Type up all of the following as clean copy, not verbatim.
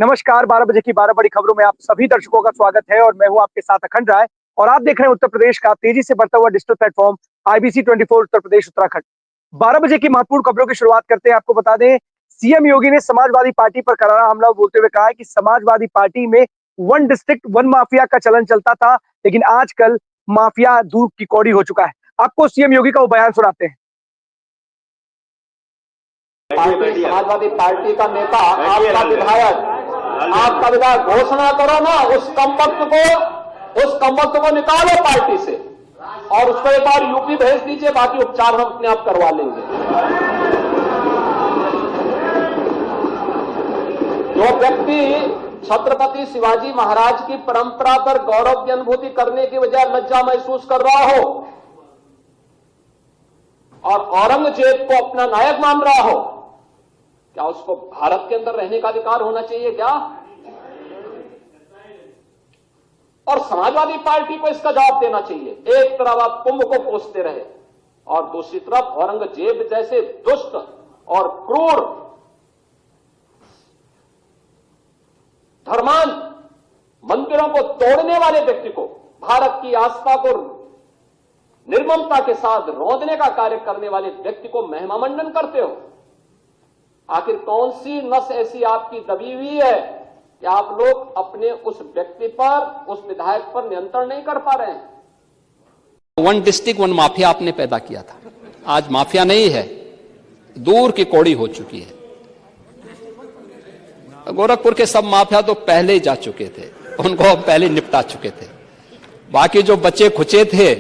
नमस्कार, 12 बजे की 12 बड़ी खबरों में आप सभी दर्शकों का स्वागत है और मैं हूं आपके साथ अखंड राय। और आप देख रहे हैं उत्तर प्रदेश का तेजी से बढ़ता हुआ digital platform IBC 24 Uttar Pradesh Uttarakhand. 12 बजे की महत्वपूर्ण खबरों की शुरुआत करते हैं। आपको बता दें, सीएम योगी ने समाजवादी पार्टी पर करारा हमला बोलते हुए कहा है कि समाजवादी पार्टी में वन डिस्ट्रिक्ट वन माफिया का चलन चलता था, लेकिन आजकल माफिया दूर की कौड़ी हो चुका है। आपको सीएम योगी का वो बयान सुनाते हैं। समाजवादी पार्टी का नेता, आपका विधायक घोषणा करो ना, उस कमबख्त को निकालो पार्टी से और उसको एक बार यूपी भेज दीजिए, बाकी उपचार हम अपने आप करवा लेंगे। जो व्यक्ति छत्रपति शिवाजी महाराज की परंपरा पर गौरव की अनुभूति करने की बजाय लज्जा महसूस कर रहा हो और औरंगजेब को अपना नायक मान रहा हो, क्या उसको भारत के अंदर रहने का अधिकार होना चाहिए क्या? और समाजवादी पार्टी को इसका जवाब देना चाहिए। एक तरफ आप कुंभ को कोसते रहे और दूसरी तरफ औरंगजेब जैसे दुष्ट और क्रूर धर्मांध मंदिरों को तोड़ने वाले व्यक्ति को, भारत की आस्था को निर्ममता के साथ रौंदने का कार्य करने वाले व्यक्ति को महिमा मंडन करते हो। आखिर कौन सी नस ऐसी आपकी दबी हुई है कि आप लोग अपने उस व्यक्ति पर, उस विधायक पर नियंत्रण नहीं कर पा रहे हैं? वन डिस्ट्रिक्ट वन माफिया आपने पैदा किया था, आज माफिया नहीं है, दूर की कौड़ी हो चुकी है। गोरखपुर के सब माफिया तो पहले ही जा चुके थे, उनको पहले निपटा चुके थे। बाकी जो बचे खुचे थे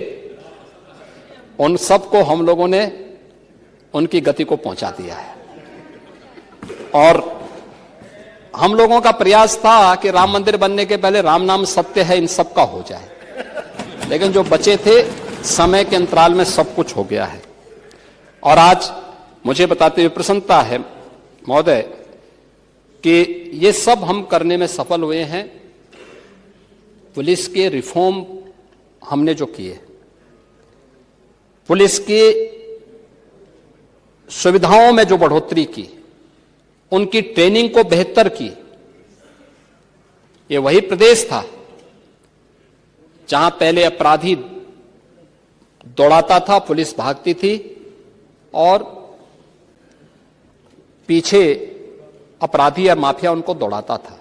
उन सबको हम लोगों ने उनकी गति को पहुंचा दिया है। और हम लोगों का प्रयास था कि राम मंदिर बनने के पहले राम नाम सत्य है इन सब का हो जाए, लेकिन जो बचे थे समय के अंतराल में सब कुछ हो गया है। और आज मुझे बताते हुए प्रसन्नता है महोदय कि ये सब हम करने में सफल हुए हैं। पुलिस के रिफॉर्म हमने जो किए, पुलिस की सुविधाओं में जो बढ़ोतरी की, उनकी ट्रेनिंग को बेहतर की, ये वही प्रदेश था जहां पहले अपराधी दौड़ाता था, पुलिस भागती थी और पीछे अपराधी या माफिया उनको दौड़ाता था।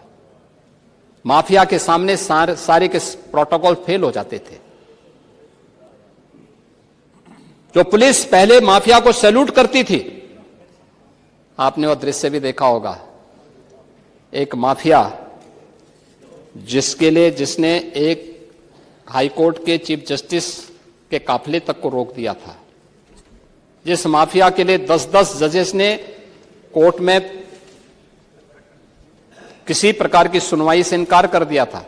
माफिया के सामने सारे के प्रोटोकॉल फेल हो जाते थे। जो पुलिस पहले माफिया को सैल्यूट करती थी, आपने वो दृश्य भी देखा होगा, एक माफिया जिसने एक हाईकोर्ट के चीफ जस्टिस के काफिले तक को रोक दिया था, जिस माफिया के लिए 10-10 जजेस ने कोर्ट में किसी प्रकार की सुनवाई से इनकार कर दिया था,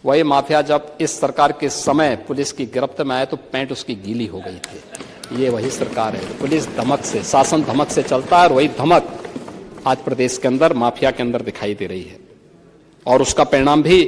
वही माफिया जब इस सरकार के समय पुलिस की गिरफ्त में आया तो पैंट उसकी गीली हो गई थी। ये वही सरकार है। पुलिस धमक से, शासन धमक से चलता है और वही धमक आज प्रदेश के अंदर माफिया के अंदर दिखाई दे रही है और उसका परिणाम भी।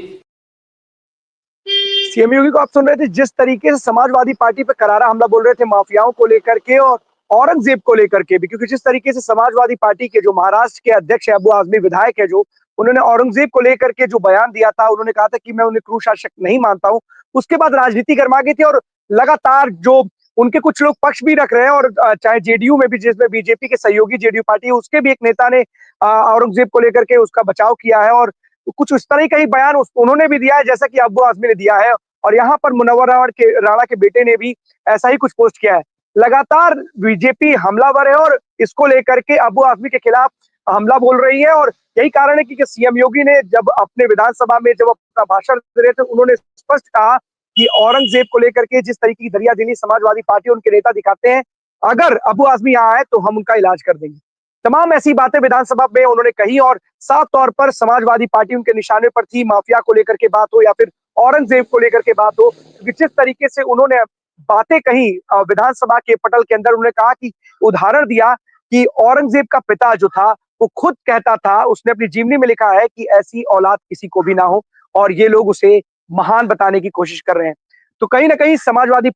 सीएम योगी को आप सुन रहे थे, जिस तरीके से समाजवादी पार्टी पर करारा हमला बोल रहे थे माफियाओं को लेकर के और औरंगजेब को लेकर के भी, क्योंकि जिस तरीके से समाजवादी पार्टी के जो महाराष्ट्र के अध्यक्ष है अबू आजमी विधायक है, जो उन्होंने औरंगजेब को लेकर के जो बयान दिया था, उन्होंने कहा था कि मैं उन्हें क्रूर शासक नहीं मानता हूं। उसके बाद राजनीति गर्मा गई थी और लगातार जो उनके कुछ लोग पक्ष भी रख रहे हैं और चाहे जेडीयू में भी, जिसमें बीजेपी के सहयोगी जेडीयू पार्टी है, उसके भी एक नेता ने औरंगजेब को लेकर के उसका बचाव किया है और कुछ उस तरह का ही बयान उन्होंने भी दिया है जैसा कि अब्बू आजमी ने दिया है। और यहाँ पर मुनव्वर राणा के बेटे ने भी ऐसा ही कुछ पोस्ट किया है। लगातार बीजेपी हमलावर है और इसको लेकर के अब्बू आजमी के खिलाफ हमला बोल रही है। और यही कारण है कि सीएम योगी ने जब अपने विधानसभा में जब अपना भाषण दे रहे थे, उन्होंने स्पष्ट कहा कि औरंगजेब को लेकर के जिस तरीके की दरियादिली समाजवादी पार्टी उनके नेता दिखाते हैं, अगर अब्बू आजमी यहाँ आए तो हम उनका इलाज कर देंगे। तमाम ऐसी बातें विधानसभा में उन्होंने कही और साफ तौर पर समाजवादी पार्टी उनके निशाने पर थी। माफिया को लेकर के बात हो या फिर औरंगजेब को लेकर के बात हो, क्योंकि जिस तरीके से उन्होंने बातें कही विधानसभा के पटल के अंदर, उन्होंने कहा कि उदाहरण दिया कि औरंगजेब का पिता जो था वो खुद कहता था, उसने अपनी जीवनी में लिखा है कि ऐसी औलाद किसी को भी ना हो, और ये लोग उसे महान बताने की कोशिश कर रहे हैं। तो कहीं ना कहीं समाजवादी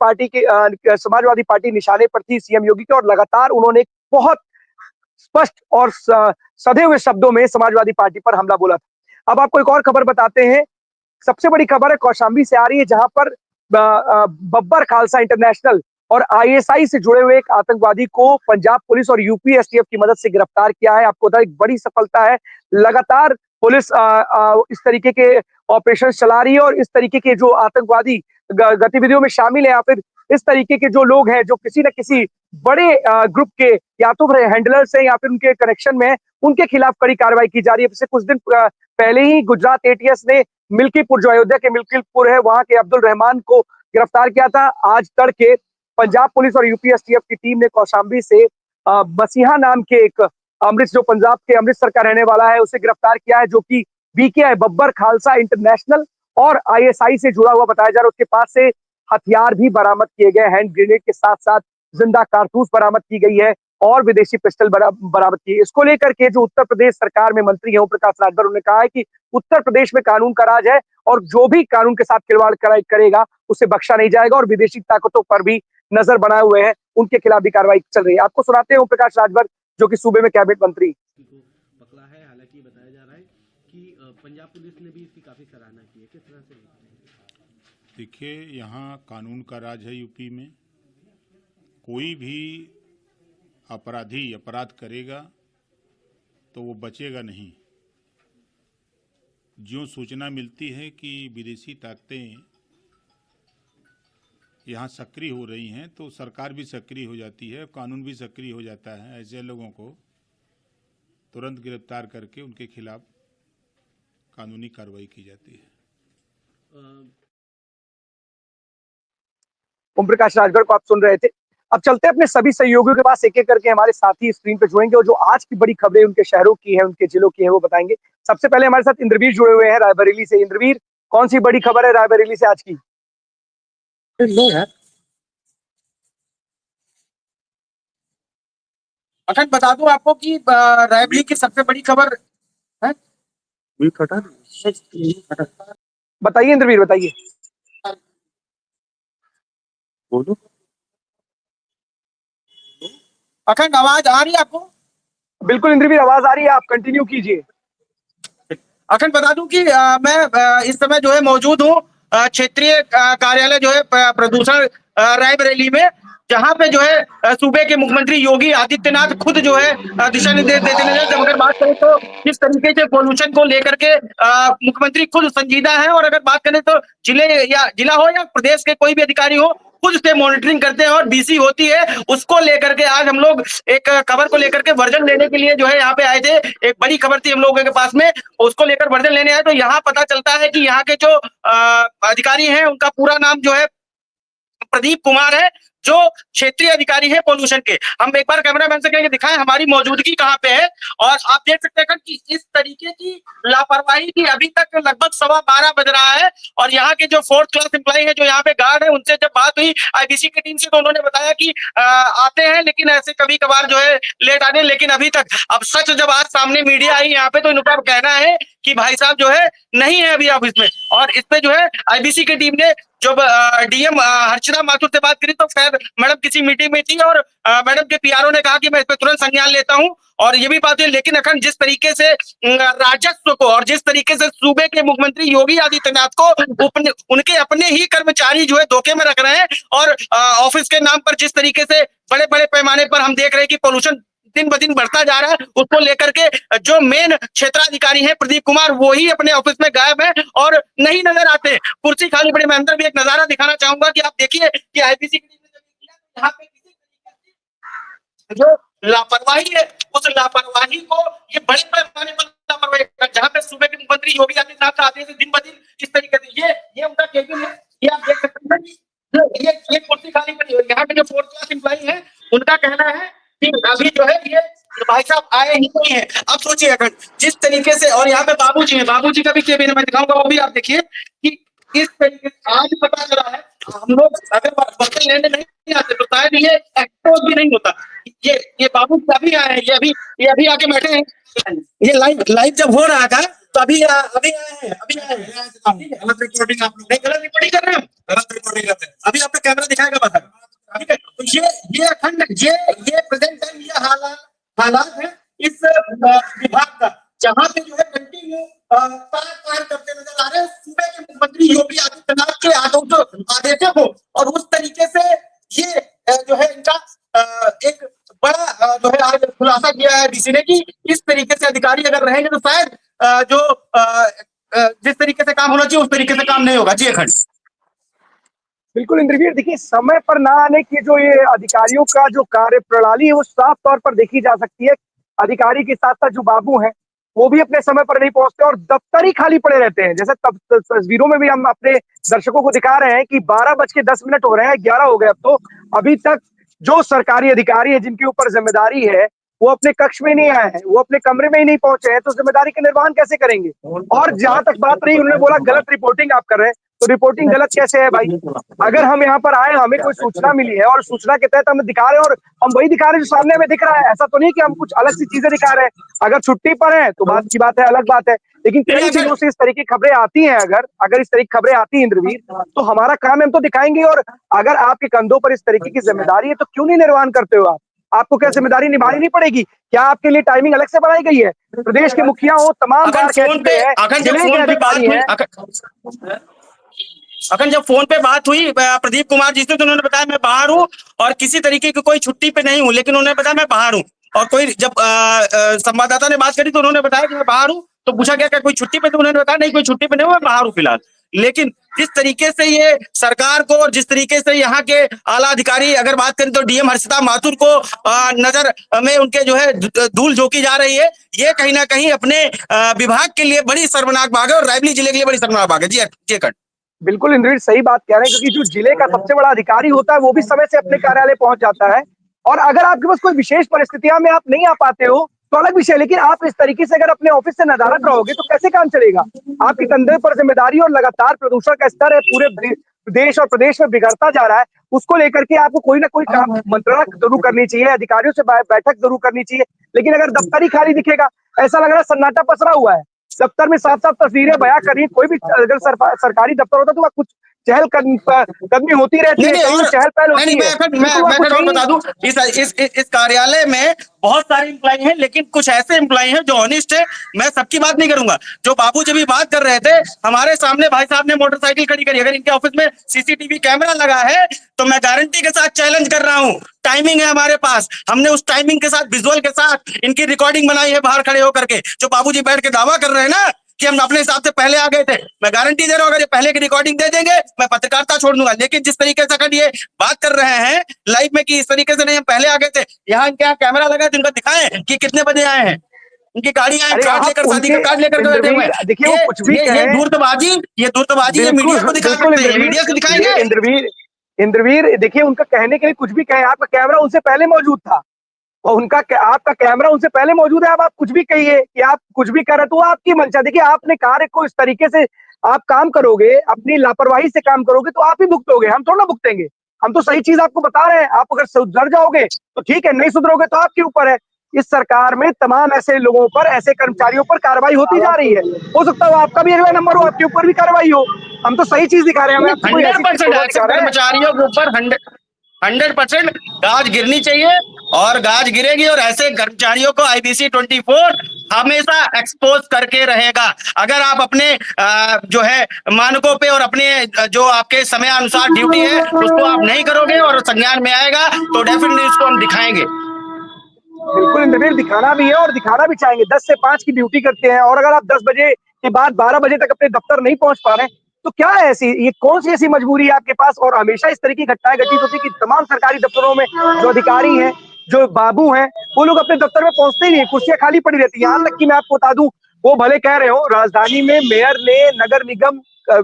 पार्टी निशाने पर थी सीएम योगी के, और लगातार उन्होंने बहुत स्पष्ट और सधे हुए शब्दों में समाजवादी पार्टी पर हमला बोला था। अब आपको एक और खबर बताते हैं। सबसे बड़ी खबर है कौशाम्बी से आ रही है, जहां पर बब्बर खालसा इंटरनेशनल और आईएसआई से जुड़े हुए एक आतंकवादी को पंजाब पुलिस और यूपी एसटीएफ की मदद से गिरफ्तार किया है। आपको बता, एक बड़ी सफलता है। लगातार पुलिस इस तरीके के ऑपरेशन चला रही है और इस तरीके के जो आतंकवादी गतिविधियों में शामिल है या फिर इस तरीके के जो लोग हैं जो किसी न किसी बड़े ग्रुप के या तो हैंडलर्स हैं या फिर उनके कनेक्शन में है, उनके खिलाफ कड़ी कार्रवाई की जा रही है। पिछले कुछ दिन पहले ही गुजरात एटीएस ने मिल्कीपुर, जो अयोध्या के मिल्कीपुर है, वहां के अब्दुल रहमान को गिरफ्तार किया था। आज तड़के पंजाब पुलिस और यूपी एसटीएफ की टीम ने कौशाम्बी से मसीहा नाम के एक जो पंजाब के अमृतसर का रहने वाला है, उसे गिरफ्तार किया है, जो कि बीकेआई बब्बर खालसा इंटरनेशनल और आईएसआई से जुड़ा हुआ बताया जा रहा है। उसके पास से हथियार भी बरामद किए गए, हैंड ग्रेनेड के साथ साथ जिंदा कारतूस बरामद की गई है और विदेशी पिस्टल बरामद की है। इसको लेकर के जो उत्तर प्रदेश सरकार में मंत्री हैं ओम प्रकाश राजभर, उन्होंने कहा है कि उत्तर प्रदेश में कानून का राज है और जो भी कानून के साथ खिलवाड़ करेगा उसे बख्शा नहीं जाएगा और विदेशी ताकतों पर भी नजर बनाए हुए हैं, उनके खिलाफ भी कार्रवाई चल रही है। आपको सुनाते हैं ओम प्रकाश राजभर, जो कि सूबे में कैबिनेट मंत्री पकड़ा है। हालांकि बताया जा रहा है कि पंजाब पुलिस ने भी इसकी काफी सराहना की है। किस तरह से? देखिए, यहाँ कानून का राज है। यूपी में कोई भी अपराधी अपराध करेगा तो वो बचेगा नहीं। ज्यों सूचना मिलती है कि विदेशी ताकतें यहाँ सक्रिय हो रही हैं तो सरकार भी सक्रिय हो जाती है, कानून भी सक्रिय हो जाता है। ऐसे लोगों को तुरंत गिरफ्तार करके उनके खिलाफ कानूनी कार्रवाई की जाती है। ओम प्रकाश राजभर को आप सुन रहे थे। अब चलते हैं अपने सभी सहयोगियों के पास, एक एक करके हमारे साथी स्क्रीन पे जुड़ेंगे और जो आज की बड़ी खबरें उनके शहरों की है, उनके जिलों की है, वो बताएंगे। सबसे पहले हमारे साथ इंद्रवीर जुड़े हुए हैं रायबरेली से। इंद्रवीर, कौन सी बड़ी खबर है रायबरेली से आज की? अखंड बता दूं आपको कि रायबरेली की सबसे बड़ी खबर है। बताइए इंद्रवीर, बताइए। बोलो। अखंड, आवाज आ रही है आपको? बिल्कुल इंद्रवीर, आवाज आ रही है, आप कंटिन्यू कीजिए। अखंड बता दूं कि मैं इस समय जो है मौजूद हूँ क्षेत्रीय कार्यालय जो है प्रदूषण रायबरेली में, जहां पे जो है सूबे के मुख्यमंत्री योगी आदित्यनाथ खुद जो है दिशा निर्देश देते नजर। जब अगर बात करें तो किस तरीके से पोल्यूशन को लेकर के मुख्यमंत्री खुद संजीदा है, और अगर बात करें तो जिला हो या प्रदेश के कोई भी अधिकारी हो, खुद से मॉनिटरिंग करते हैं और बीसी होती है। उसको लेकर के आज हम लोग एक खबर को लेकर के वर्जन लेने के लिए जो है यहाँ पे आए थे। एक बड़ी खबर थी हम लोगों के पास में, उसको लेकर वर्जन लेने आए तो यहाँ पता चलता है कि यहाँ के जो अधिकारी हैं उनका पूरा नाम जो है प्रदीप कुमार है, जो क्षेत्रीय अधिकारी है पोल्यूशन के। हम एक बार कैमरामैन से कहेंगे दिखाएं हमारी मौजूदगी कहाँ पे है, और आप देख सकते हैं कि इस तरीके की लापरवाही की अभी तक लगभग 12:15 बज रहा है। और यहाँ के जो 4th क्लास एम्प्लॉय है जो यहाँ पे गार्ड है, उनसे जब बात हुई आईबीसी की टीम से तो उन्होंने बताया कि आते हैं लेकिन ऐसे कभी कभार जो है लेट आने, लेकिन अभी तक अब सच जब आज सामने मीडिया आई यहाँ पे तो इनका कहना है कि भाई साहब जो है नहीं है अभी ऑफिस में। और इस पे जो है आईबीसी की टीम ने जब डीएम हर्षिता माथुर से बात करी तो खैर मैडम किसी मीटिंग में थी और मैडम के पीआरओ ने कहा कि मैं इस पर तुरंत संज्ञान लेता हूं। और ये भी बात है, लेकिन अखंड जिस तरीके से राजस्व को और जिस तरीके से सूबे के मुख्यमंत्री योगी आदित्यनाथ को उनके अपने ही कर्मचारी जो है धोखे में रख रहे हैं, और ऑफिस के नाम पर जिस तरीके से बड़े बड़े पैमाने पर हम देख रहे हैं कि पोल्यूशन दिन ब दिन बढ़ता जा रहा है, उसको लेकर के जो मेन क्षेत्राधिकारी हैं प्रदीप कुमार, वो ही अपने ऑफिस में गायब है और नहीं नजर आते। कुर्सी खाली पड़ी। मैं अंदर भी एक नजारा दिखाना चाहूंगा कि आप देखिए कि आईपीसी की टीम ने यहाँ पे किसी तरीके की जो लापरवाही है, उस लापरवाही को ये बड़े पैमाने पर लापरवाही, जहाँ पे सूबे के मुख्यमंत्री योगी आदित्यनाथ आते हैं दिन ब दिन इस तरीके से ये उनका केबिन है। ये आप देख सकते हैं, ये कुर्सी खाली पड़ी है। यहाँ पे जो 4th क्लास एम्प्लॉई है उनका कहना है कि अभी जो है ये भाई साहब आए ही नहीं है। अब सोचिए अगर जिस तरीके से, और यहाँ पे बाबूजी है, बाबूजी का भी केबिन मैं दिखाऊंगा, वो भी आप देखिए कि इस तरीके से आज पता चला है। हम लोग अगर बर्तन लेने नहीं आते तो शायद ये एक्सपोज भी नहीं होता। ये बाबू अभी आए हैं, ये अभी आके बैठे हैं। ये लाइव जब हो रहा था तो अभी आए हैं। गलत रिपोर्टिंग आप लोग गलत रिपोर्टिंग कर रहे हैं, गलत रिपोर्टिंग करते हैं। अभी आपका कैमरा दिखाएगा बता, ठीक है? तो ये अखंड ये प्रेजेंट टाइम ये हालात है इस विभाग का, जहाँ पे जो है कंटिन्यू आदेशक हो। और उस तरीके से ये जो है इनका एक बड़ा जो है आज खुलासा किया है डीसी ने कि इस तरीके से अधिकारी अगर रहेंगे तो शायद जो जिस तरीके से काम होना चाहिए उस तरीके से काम नहीं होगा। जी अखंड। बिल्कुल इंद्रवीर, देखिए समय पर ना आने की जो ये अधिकारियों का जो कार्य प्रणाली है वो साफ तौर पर देखी जा सकती है। अधिकारी के साथ साथ जो बाबू हैं वो भी अपने समय पर नहीं पहुंचते और दफ्तर ही खाली पड़े रहते हैं। जैसे तस्वीरों में भी हम अपने दर्शकों को दिखा रहे हैं कि 12:10 हो रहे हैं, 11 हो गए अब तो, अभी तक जो सरकारी अधिकारी है जिनके ऊपर जिम्मेदारी है वो अपने कक्ष में नहीं आए हैं, वो अपने कमरे में ही नहीं पहुंचे हैं, तो जिम्मेदारी का निर्वहन कैसे करेंगे। और जहां तक बात रही, उन्होंने बोला गलत रिपोर्टिंग आप कर रहे हैं, तो रिपोर्टिंग गलत कैसे है भाई। अगर हम यहाँ पर आए, हमें कोई सूचना मिली है और सूचना के तहत हम दिखा रहे हैं और हम वही दिखा रहे हैं जो सामने हमें दिख रहा है। ऐसा तो नहीं कि हम कुछ अलग सी चीजें दिखा रहे हैं। अगर छुट्टी पर है तो बात की बात है, अलग बात है, लेकिन कई दिनों से इस तरह की खबरें आती हैं। अगर इस तरह की खबरें आती हैं इंद्रवीर, तो हमारा काम हम तो दिखाएंगे। और अगर आपके कंधों पर इस तरीके की जिम्मेदारी है तो क्यों नहीं निर्वहन करते हो आप? आपको क्या जिम्मेदारी निभानी नहीं पड़ेगी? क्या आपके लिए टाइमिंग अलग से बनाई गई है? प्रदेश के मुखिया हो, तमाम बार कह चुके हैं, जिले के अधिकारी हैं। अखन जब फोन पे बात हुई प्रदीप कुमार जी से, तो उन्होंने बताया मैं बाहर हूँ और किसी तरीके की कोई छुट्टी पे नहीं हूँ, लेकिन उन्होंने बताया मैं बाहर हूँ। और कोई जब संवाददाता ने बात करी तो उन्होंने बताया कि मैं बाहर हूँ, तो पूछा गया क्या कोई छुट्टी पे, तो उन्होंने बताया नहीं कोई छुट्टी पे नहीं हूँ, मैं बाहर हूँ फिलहाल। लेकिन जिस तरीके से ये सरकार को और जिस तरीके से यहाँ के आला अधिकारी, अगर बात करें तो डीएम हर्षिता माथुर को नजर में उनके जो है धूल झोंकी जा रही है, ये कहीं ना कहीं अपने विभाग के लिए बड़ी शर्मनाक बात है और रायबरेली जिले के लिए बड़ी शर्मनाक बात है। जी कट। बिल्कुल इंद्रवीर, सही बात कह रहे हैं, क्योंकि जो जिले का सबसे बड़ा अधिकारी होता है वो भी समय से अपने कार्यालय पहुंच जाता है। और अगर आपके पास कोई विशेष परिस्थितियां में आप नहीं आ पाते हो तो अलग विषय, लेकिन आप इस तरीके से अगर अपने ऑफिस से नदारद रहोगे तो कैसे काम चलेगा। आपके कंधे पर जिम्मेदारी और लगातार प्रदूषण का स्तर है पूरे देश और प्रदेश में बिगड़ता जा रहा है, उसको लेकर के आपको कोई ना कोई काम मंत्रणा जरूर करनी चाहिए, अधिकारियों से बैठक जरूर करनी चाहिए। लेकिन अगर दफ्तर ही खाली दिखेगा, ऐसा लग रहा है सन्नाटा पसरा हुआ है। दफ्तर में साफ साफ तस्वीरें बयां करी, कोई भी अगर सरकारी दफ्तर होता तो वह कुछ चहल कदमी होती रहती है, चहल पहल होती है। मैं बता दूं, इस कार्यालय में बहुत सारे एम्प्लॉय हैं, लेकिन कुछ ऐसे एम्प्लॉय हैं जो ऑनेस्ट है। मैं सबकी बात नहीं करूंगा। जो बाबू जी भी बात कर रहे थे, हमारे सामने भाई साहब ने मोटरसाइकिल खड़ी करी, अगर इनके ऑफिस में सीसीटीवी कैमरा लगा है तो मैं गारंटी के साथ चैलेंज कर रहा हूं, टाइमिंग है हमारे पास, हमने उस टाइमिंग के साथ विजुअल के साथ इनकी रिकॉर्डिंग बनाई है बाहर खड़े होकर के। जो बाबूजी बैठ के दावा कर रहे हैं ना कि हम अपने हिसाब से पहले आ गए थे, मैं गारंटी दे रहा हूं अगर ये पहले की रिकॉर्डिंग दे देंगे मैं पत्रकारिता छोड़ दूंगा। लेकिन जिस तरीके से अगर ये बात कर रहे हैं लाइव में कि इस तरीके से नहीं हम पहले आ गए थे, यहाँ इनके यहाँ कैमरा लगा है तो इनको दिखाएं कि कितने बजे आए हैं, उनकी गाड़ियां कार्ड लेकर, शादी का कार्ड लेकर बैठे हुए हैं। देखिए वो कुछ भी ये धूर्तबाजी ये मीडिया को दिखा सकते हैं, मीडिया को दिखाएंगे। इंद्रवीर देखिए, उनका कहने के लिए कुछ भी कहें, आपका कैमरा उनसे पहले मौजूद था और आपका कैमरा उनसे पहले मौजूद है। अब आप कुछ भी कहिए कि आप कुछ भी कर रहे तो आपकी मंशा। देखिए, आपने कार्य को इस तरीके से आप काम करोगे, अपनी लापरवाही से काम करोगे तो आप ही भुगतोगे, हम थोड़ा भुगतेंगे। हम तो सही चीज आपको बता रहे हैं, आप अगर सुधर जाओगे तो ठीक है, नहीं सुधरोगे तो आपके ऊपर है। इस सरकार में तमाम ऐसे लोगों पर, ऐसे कर्मचारियों पर कार्रवाई होती जा रही है। हो सकता है आपका भी अगला नंबर हो, आपके ऊपर भी कार्रवाई हो। हम तो सही चीज दिखा रहे हैं, 100% कर्मचारियों के ऊपर 100% गाज गिरनी चाहिए और गाज गिरेगी और ऐसे कर्मचारियों को IBC 24 हमेशा एक्सपोज करके रहेगा। अगर आप अपने जो है मानकों पे और अपने जो आपके समय अनुसार ड्यूटी है उसको आप नहीं करोगे और संज्ञान में आएगा तो डेफिनेटली उसको हम दिखाएंगे। बिल्कुल इंद्रवीर, दिखाना भी है और दिखाना भी चाहेंगे। 10 से 5 की ड्यूटी करते हैं और अगर आप 10 बजे के बाद 12 बजे तक अपने दफ्तर नहीं पहुंच पा रहे हैं तो क्या है ऐसी, ये कौन सी ऐसी मजबूरी है आपके पास। और हमेशा इस तरह की घटनाएं घटित होती कि तमाम सरकारी दफ्तरों में जो अधिकारी हैं, जो बाबू हैं, वो लोग अपने दफ्तर में पहुंचते ही नहीं, कुर्सियां खाली पड़ी रहती है। यहाँ तक कि मैं आपको बता दूं, वो भले कह रहे हो राजधानी में मेयर ने नगर निगम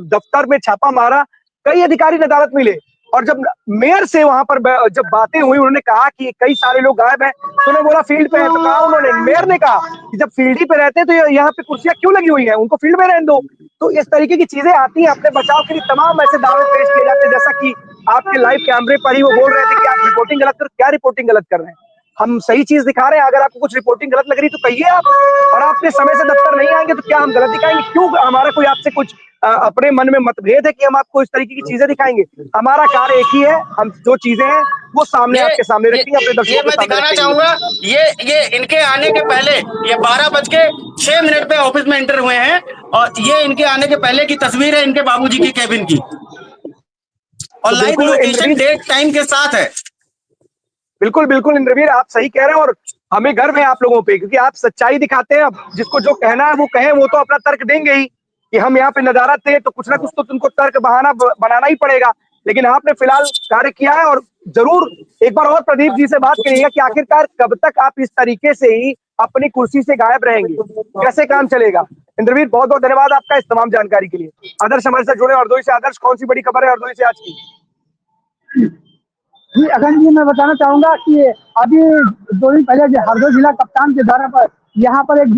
दफ्तर में छापा मारा, कई अधिकारी अदालत मिले और जब मेयर से वहां पर जब बातें हुई, उन्होंने कहा कि कई सारे लोग गायब हैं, तो उन्होंने बोला फील्ड पे है। तो कहा उन्होंने, मेयर ने कहा कि जब फील्ड ही पे रहते हैं तो यहाँ पे कुर्सियां क्यों लगी हुई हैं, उनको फील्ड में रहने दो। तो इस तरीके की चीजें आती हैं। अपने बचाव के लिए तमाम ऐसे दावे पेश किए जाते हैं, जैसा कि आपके लाइव कैमरे पर ही वो बोल रहे थे कि आप रिपोर्टिंग गलत कर, क्या रिपोर्टिंग गलत कर रहे हैं, हम सही चीज दिखा रहे हैं। अगर आपको कुछ रिपोर्टिंग गलत लग रही तो कहिए आप, और आप अपने समय से दफ्तर नहीं आएंगे तो क्या हम गलत दिखाएंगे? क्यों हमारा कोई आपसे कुछ अपने मन में मतभेद है कि हम आपको इस तरीके की चीजें दिखाएंगे? हमारा कार्य एक ही है, हम जो चीजें हैं वो सामने आपके सामने रखेंगे, अपने दर्शकों के सामने दिखाना चाहूंगा। ये इनके आने के पहले, ये 12:06 पे ऑफिस में एंटर हुए हैं और ये इनके आने के पहले की तस्वीर है इनके बाबूजी की केबिन की। और तो लाइव बिल्कुल लोकेशन इंद्रवीर, डेट टाइम के साथ है। बिल्कुल बिल्कुल इंद्रवीर, आप सही कह रहे हैं और हमें गर्व है आप लोगों पे, क्योंकि आप सच्चाई दिखाते हैं। अब जिसको जो कहना है वो कहे, वो तो अपना तर्क देंगे ही कि हम यहाँ पे नदारत थे, तो कुछ ना कुछ तो तुमको तर्क बहाना बनाना ही पड़ेगा। लेकिन आपने फिलहाल कार्य किया है, और जरूर एक बार और प्रदीप जी से बात करिएगा कि आखिरकार कब तक आप इस तरीके से ही अपनी कुर्सी से गायब रहेंगे, कैसे काम चलेगा। इंद्रवीर, बहुत बहुत धन्यवाद आपका इस तमाम जानकारी के लिए। आदर्श हमारे साथ जुड़े हरदोई से। आदर्श, कौन सी बड़ी खबर है हरदोई से आज की? जी अखंड जी, मैं बताना चाहूंगा कि अभी 2 दिन पहले हरदोई जिला कप्तान के द्वारा पर यहाँ पर एक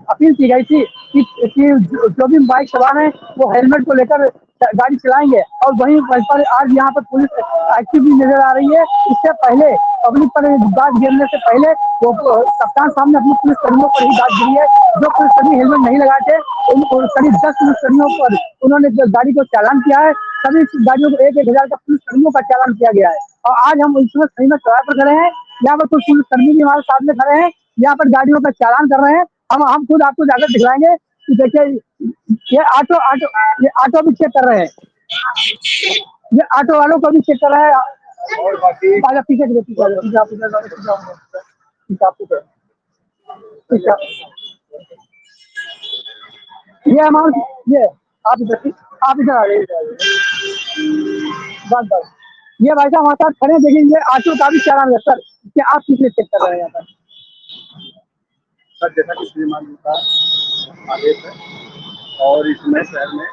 अपील की गई थी कि जो भी बाइक सवार है वो हेलमेट को लेकर गाड़ी चलाएंगे, और वहीं पर आज यहाँ पर पुलिस एक्टिव भी नजर आ रही है। इससे पहले पब्लिक पर बात गिरने से पहले वो कप्तान साहब ने अपने पुलिस कर्मियों पर ही बात गिरी है। जो पुलिसकर्मी हेलमेट नहीं लगाए थे, उन करीब 10 पुलिसकर्मियों पर उन्होंने गाड़ी को चालान किया है। सभी गाड़ियों को 1,000 का पुलिसकर्मियों का चालान किया गया है। और आज हम इसमें सही में चौराहे पर खड़े हैं, यहाँ पर कुछ पुलिसकर्मी भी हमारे सामने खड़े हैं, यहाँ पर गाड़ियों का चालान कर रहे हैं। हम खुद आपको जाकर दिखलाएंगे कि देखिए ये ऑटो भी चेक कर रहे हैं, ये ऑटो वालों को भी चेक कर रहे हैं। और बाकी पीछे ये अमाउंट, ये आप इधर आ रहे बस ये भाई साहब हमारे साथ खड़े हैं, देखिए ये ऑटो का भी चालान है सर, क्या आप किस लिए चेक कर रहे हैं यहाँ पर? सर, जैसा कि श्रीमान जी का आदेश है, और इसमें शहर में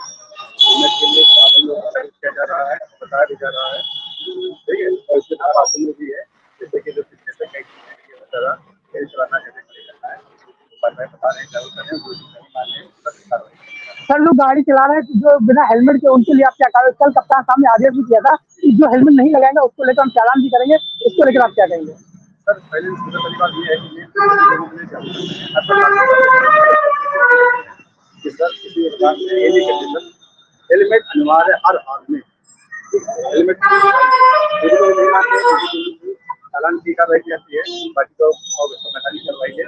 हेलमेट के लिए काफी लोगों का किया जा रहा है, बताया भी जा रहा है, ठीक है। और इसके साथ आसन भी है, जैसे कि जो पिछले से कई चीजें बताया चलाना कैसे करना है, बता रहे हैं, जरूर करें, जो माने सर लोग गाड़ी चला रहे हैं जो बिना हेलमेट के, उनके लिए आप क्या करें? कल कप्तान साहब ने आदेश भी किया था कि जो हेलमेट नहीं लगाएंगे उसको लेकर हम चालान भी करेंगे, इसको लेकर आप क्या कहेंगे? सर, पहले सबसे पहली बात ये है कि सर किसी प्रकार से ये नहीं कहते सर, हेलमेट अनिवार्य हर हाल में, हेलमेट नहीं मानते चालान की कार्रवाई की जाती है, बाकी तो मैकेनिक कार्रवाई है।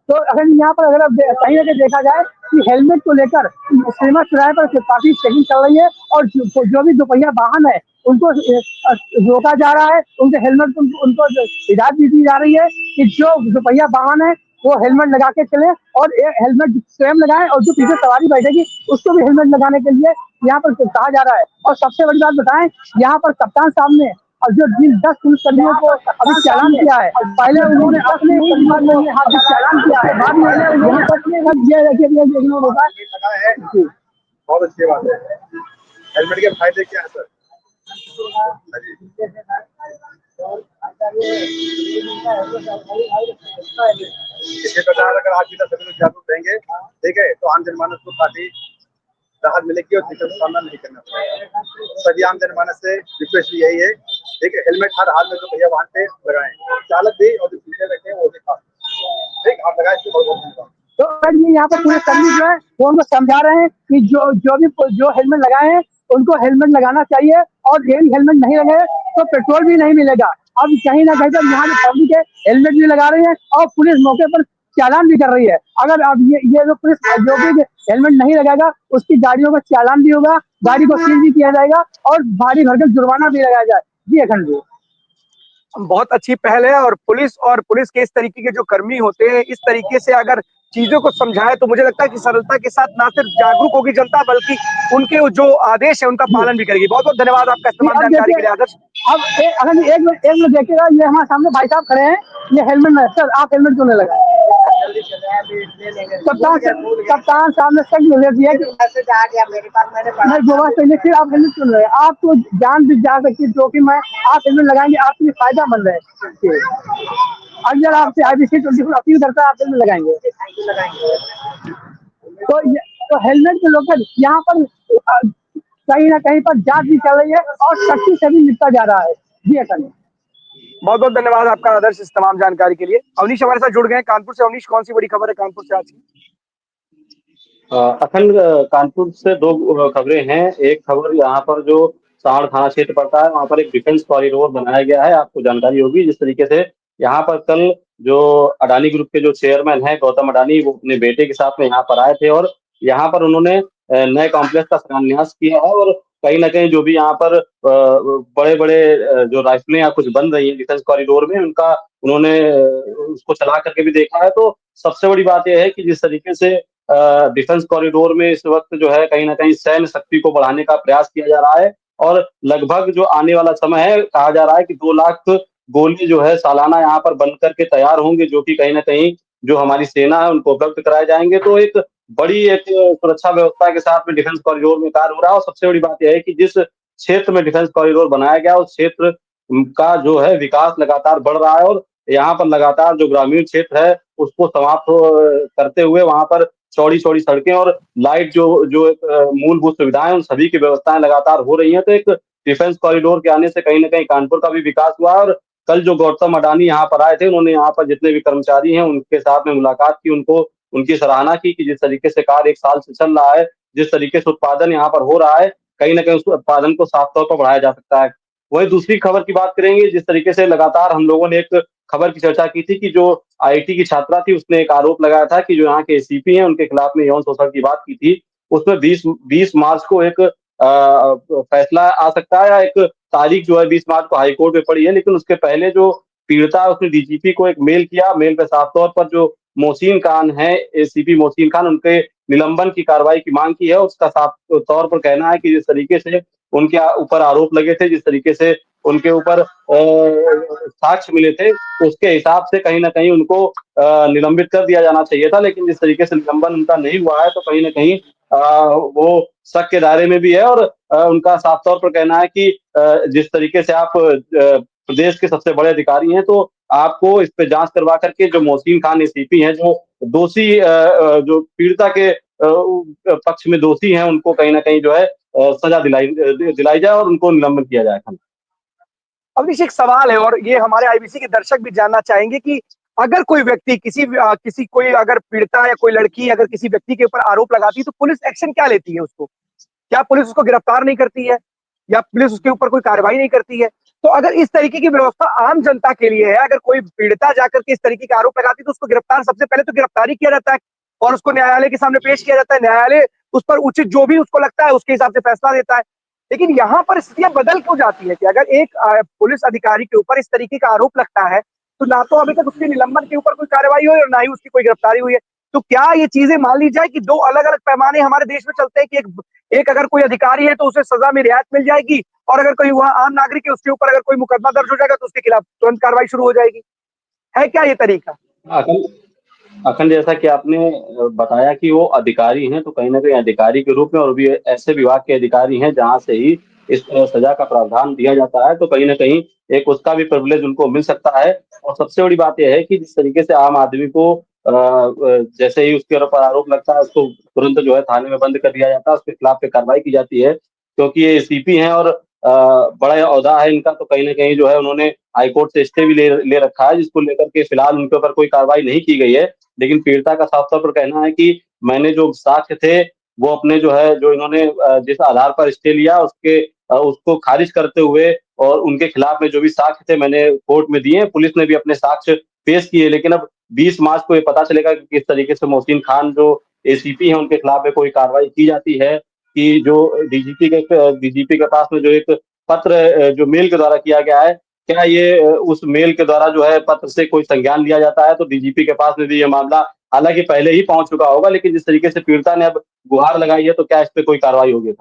तो अगर यहाँ पर अगर कहीं ना देखा जाए कि हेलमेट को लेकर सीमा चौराहे पर काफी चेकिंग चल रही है, और जो भी दोपहिया वाहन है उनको रोका जा रहा है, उनके हेलमेट उनको हिदायत भी दी जा रही है कि जो दोपहिया वाहन है वो हेलमेट लगा के चले, और हेलमेट स्वयं लगाए, और जो पीछे सवारी बैठेगी उसको भी हेलमेट लगाने के लिए यहाँ पर कहा जा रहा है। और सबसे बड़ी बात बताएं, यहाँ पर कप्तान साहब ने और जो जिन 10 पुलिसकर्मियों को अभी चालान किया है, पहले उन्होंने अपने ही परिवार में चालान किया है, बाद में यहाँ पर ये होगा है। बहुत अच्छी बात है। हेलमेट के फायदे क्या है सर? इसी प्रकार अगर आज भी सभी लोग जागरूक रहेंगे, ठीक है, तो आम जनमानस को काफी राहत मिलेगी और दिक्कत का सामना नहीं करना पड़ेगा। सभी आम जनमानस से रिक्वेस्ट भी यही है, ठीक है, हेलमेट हर हाल में जो भैया वाहन पे लगाएं, चालक भी और जो पीछे बैठे हैं वो भी खास, ठीक, आप लगाए इसको बहुत धन्यवाद। तो ये यहाँ पर पूरे कर्मी जो है वो उनको समझा रहे हैं कि जो हेलमेट लगाए हैं उनको हेलमेट लगाना चाहिए, और यदि हेलमेट नहीं लगाए तो पेट्रोल भी नहीं मिलेगा। अब कहीं ना कहीं पर यहाँ जो पब्लिक है हेलमेट भी लगा रही है, और पुलिस मौके पर चालान भी कर रही है। अगर अब ये जो पुलिस जो भी हेलमेट नहीं लगाएगा उसकी गाड़ियों का चालान भी होगा, गाड़ी को सील भी किया जाएगा, और भारी भरकम जुर्माना भी लगाया जाए। जी अखंड जी, बहुत अच्छी पहल है, और पुलिस के इस तरीके के जो कर्मी होते हैं, इस तरीके से अगर चीजों को समझाए तो मुझे लगता है कि सरलता के साथ ना सिर्फ जागरूक होगी जनता, बल्कि उनके जो आदेश है उनका पालन भी करेगी। बहुत बहुत धन्यवाद आपका तमाम जानकारी के लिए आदर्श। अब अगर एक मिनट देखिएगा, ये हमारे सामने भाई साहब खड़े हैं, ये हेलमेट नहीं सर, आप हेलमेट क्यों नहीं लगाए? कप्तान साहब ने सख्त निर्देश दिया कि मैं गोवा से फिर आप हेलमेट क्यों लगाए? आपको जान भी जा सकती है जोखिम है, आप हेलमेट लगाएंगे आपके लिए फायदा मंद है। अगर आपसे IBC 24 अपील करता है आप हेलमेट लगाएंगे, तो हेलमेट को लेकर यहाँ पर कहीं ना कहीं पर जांच भी चल रही है, और सख्ती से भी निपटा जा रहा है। जी अखंड, बहुत बहुत धन्यवाद आपका आदर्श इस तमाम जानकारी के लिए। अवनीश हमारे साथ जुड़ गए कानपुर से। अवनीश, कौन सी बड़ी खबर है कानपुर से आज की? अखंड, कानपुर से 2 खबरें हैं। एक खबर यहाँ पर जो सांड़ थाना क्षेत्र पड़ता है वहाँ पर एक डिफेंस कॉरिडोर बनाया गया है, आपको जानकारी होगी। जिस तरीके से यहाँ पर कल जो अडानी ग्रुप के जो चेयरमैन है गौतम अडानी, वो अपने बेटे के साथ में यहाँ पर आए थे, और यहाँ पर उन्होंने नए कॉम्प्लेक्स का शिलान्यास किया है। और कहीं ना कहीं जो भी यहाँ पर बड़े बड़े जो राइफलें या कुछ बन रही है डिफेंस कॉरिडोर में, उनका उन्होंने उसको चला करके भी देखा है। तो सबसे बड़ी बात यह है कि जिस तरीके से डिफेंस कॉरिडोर में इस वक्त जो है कहीं ना कहीं सैन्य शक्ति को बढ़ाने का प्रयास किया जा रहा है, और लगभग जो आने वाला समय है, कहा जा रहा है कि 2 लाख गोले जो है सालाना यहाँ पर बन करके तैयार होंगे, जो कि कहीं ना कहीं जो हमारी सेना है उनको उपलब्ध कराए जाएंगे। तो एक बड़ी एक सुरक्षा व्यवस्था के साथ में डिफेंस कॉरिडोर में कार्य हो रहा है। और सबसे बड़ी बात यह है कि जिस क्षेत्र में डिफेंस कॉरिडोर बनाया गया, उस क्षेत्र का जो है विकास लगातार बढ़ रहा है, और यहाँ पर लगातार जो ग्रामीण क्षेत्र है उसको समाप्त करते हुए वहां पर चौड़ी चौड़ी सड़कें और लाइट जो जो एक मूलभूत सुविधाएं, उन सभी की व्यवस्थाएं लगातार हो रही हैं। तो एक डिफेंस कॉरिडोर के आने से कहीं ना कहीं कानपुर का भी विकास हुआ है। और कल जो गौतम अडानी यहाँ पर आए थे, उन्होंने यहाँ पर जितने भी कर्मचारी हैं उनके साथ में मुलाकात की, उनको उनकी सराहना की कि जिस तरीके से कार्य 1 साल से चल रहा है, जिस तरीके से उत्पादन यहाँ पर हो रहा है, कहीं ना कहीं उस उत्पादन को साफ तौर पर बढ़ाया जा सकता है। वहीं दूसरी खबर की बात करेंगे, जिस तरीके से लगातार हम लोगों ने एक खबर की चर्चा की थी कि जो आईआईटी की छात्रा थी, उसने एक आरोप लगाया था कि जो यहाँ के एसीपी हैं उनके खिलाफ में यौन शोषण की बात की थी। उसमें 20 मार्च को एक फैसला आ सकता है, या एक तारीख जो है 20 मार्च को हाईकोर्ट में पड़ी है। लेकिन उसके पहले जो पीड़िता है उसने डीजीपी को एक मेल किया, मेल पे साफ तौर पर जो मोहसिन खान है, एसीपी मोहसिन खान, उनके निलंबन की कार्रवाई की मांग की है। उसका साफ तौर पर कहना है कि जिस तरीके से उनके ऊपर आरोप लगे थे, जिस तरीके से उनके ऊपर साक्ष्य मिले थे, उसके हिसाब से कहीं ना कहीं उनको निलंबित कर दिया जाना चाहिए था। लेकिन जिस तरीके से निलंबन उनका नहीं हुआ है, तो कहीं ना कहीं वो शक के दायरे में भी है। और उनका साफ तौर पर कहना है कि जिस तरीके से आप प्रदेश के सबसे बड़े अधिकारी हैं, तो आपको इस पे जांच करवा करके जो मोहसिन खान एसीपी हैं, जो दोषी जो पीड़िता के पक्ष में दोषी हैं, उनको कहीं ना कहीं जो है सजा दिलाई जाए और उनको निलंबन किया जाए। अवनीश, एक सवाल है और ये हमारे आईबीसी के दर्शक भी जानना चाहेंगे कि अगर कोई व्यक्ति किसी कोई अगर पीड़िता या कोई लड़की अगर किसी व्यक्ति के ऊपर आरोप लगाती है तो पुलिस एक्शन क्या लेती है उसको? क्या पुलिस उसको गिरफ्तार नहीं करती है या पुलिस उसके ऊपर कोई कार्रवाई नहीं करती है? तो अगर इस तरीके की व्यवस्था आम जनता के लिए है, अगर कोई पीड़िता जाकर के इस तरीके का आरोप लगाती है तो उसको गिरफ्तार, सबसे पहले तो गिरफ्तारी किया जाता है और उसको न्यायालय के सामने पेश किया जाता है। न्यायालय उस पर उचित जो भी उसको लगता है उसके हिसाब से फैसला देता है। लेकिन यहाँ पर स्थितियां बदल क्यों जाती है कि अगर एक पुलिस अधिकारी के ऊपर इस तरीके का आरोप लगता है तो ना तो अभी तक उसके निलंबन के ऊपर कोई कार्रवाई हुई और ना ही उसकी कोई गिरफ्तारी हुई है। तो क्या ये चीजें मान ली जाए कि 2 अलग-अलग पैमाने हमारे देश में चलते हैं कि एक अगर कोई अधिकारी है तो उसे सजा में रियायत मिल जाएगी और अगर कोई वहां आम नागरिक है उसके ऊपर अगर कोई मुकदमा दर्ज हो जाएगा तो उसके खिलाफ तुरंत कार्रवाई शुरू हो जाएगी? है क्या ये तरीका? अखंड अखंड जैसा कि आपने बताया कि वो अधिकारी हैं, तो कहीं ना कहीं अधिकारी के रूप में, और भी ऐसे विभाग के अधिकारी हैं जहां से ही इस सजा का प्रावधान दिया जाता है, तो कहीं ना कहीं एक उसका भी प्रिविलेज उनको मिल सकता है। और सबसे बड़ी बात यह है कि जिस तरीके से आम आदमी को जैसे ही उसके ऊपर आरोप लगता है, उसको तुरंत जो है थाने में बंद कर दिया जाता है, उसके खिलाफ पे कार्रवाई की जाती है, क्योंकि ये सीपी हैं और बड़ा ओहदा है इनका। तो कहीं ना कहीं जो है उन्होंने हाईकोर्ट से स्टे भी ले रखा है, जिसको लेकर के फिलहाल उनके ऊपर कोई कार्रवाई नहीं की गई है। लेकिन पीड़िता का साफ तौर पर कहना है कि मैंने जो साक्ष्य थे वो अपने जो है, जो इन्होंने जिस आधार पर स्टे लिया उसको खारिज करते हुए, और उनके खिलाफ में जो भी साक्ष्य थे मैंने कोर्ट में दिए। पुलिस ने भी अपने साक्ष्य पेश किए। लेकिन अब 20 मार्च को ये पता चलेगा कि किस तरीके से मोहसिन खान जो एसीपी हैं उनके खिलाफ में कोई कार्रवाई की जाती है, कि जो डीजीपी के पास में जो एक पत्र जो मेल के द्वारा किया गया है, क्या ये उस मेल के द्वारा जो है पत्र से कोई संज्ञान लिया जाता है। तो डीजीपी के पास में भी ये मामला हालांकि पहले ही पहुंच चुका होगा, लेकिन जिस तरीके से पीड़िता ने अब गुहार लगाई है, तो क्या इस पे कोई कार्रवाई होगी?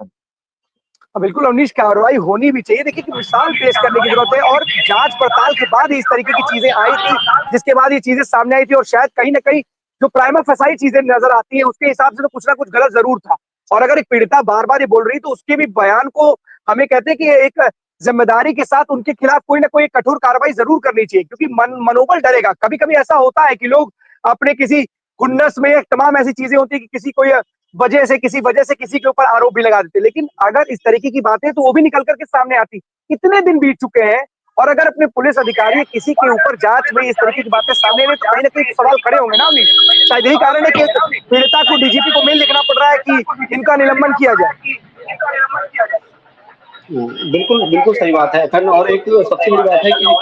बिल्कुल अवनीश, कार्रवाई होनी भी चाहिए। देखिए कि मिसाल पेश करने की जरूरत है और जांच पड़ताल के बाद ही इस तरीके की चीजें आई थी, जिसके बाद ये चीजें सामने आई थी और शायद कहीं ना कहीं जो प्राइमा फसाई चीजें नजर आती है उसके हिसाब से तो कुछ ना कुछ गलत जरूर था। और अगर एक पीड़िता बार बार ये बोल रही तो उसके भी बयान को हमें कहते हैं कि एक जिम्मेदारी के साथ उनके खिलाफ कोई ना कोई कठोर कार्रवाई जरूर करनी चाहिए, क्योंकि मनोबल डरेगा। कभी कभी ऐसा होता है कि लोग अपने किसी खुन्नस में तमाम ऐसी चीजें होती है कि किसी वजह से किसी के ऊपर आरोप भी लगा देते, लेकिन अगर इस तरीके की बातें तो वो भी निकल करके सामने आती। कितने दिन बीत चुके हैं और अगर अपने पुलिस अधिकारी किसी के ऊपर जांच में इस तरीके की बातें सामने आई तो कहीं ना कहीं सवाल खड़े होंगे ना अवनीश। शायद यही कारण है कि पीड़िता को डीजीपी को मेल लिखना पड़ रहा है कि इनका निलंबन किया जाए। बिल्कुल बिल्कुल सही बात है अखंड। और एक सबसे बड़ी बात है कि एक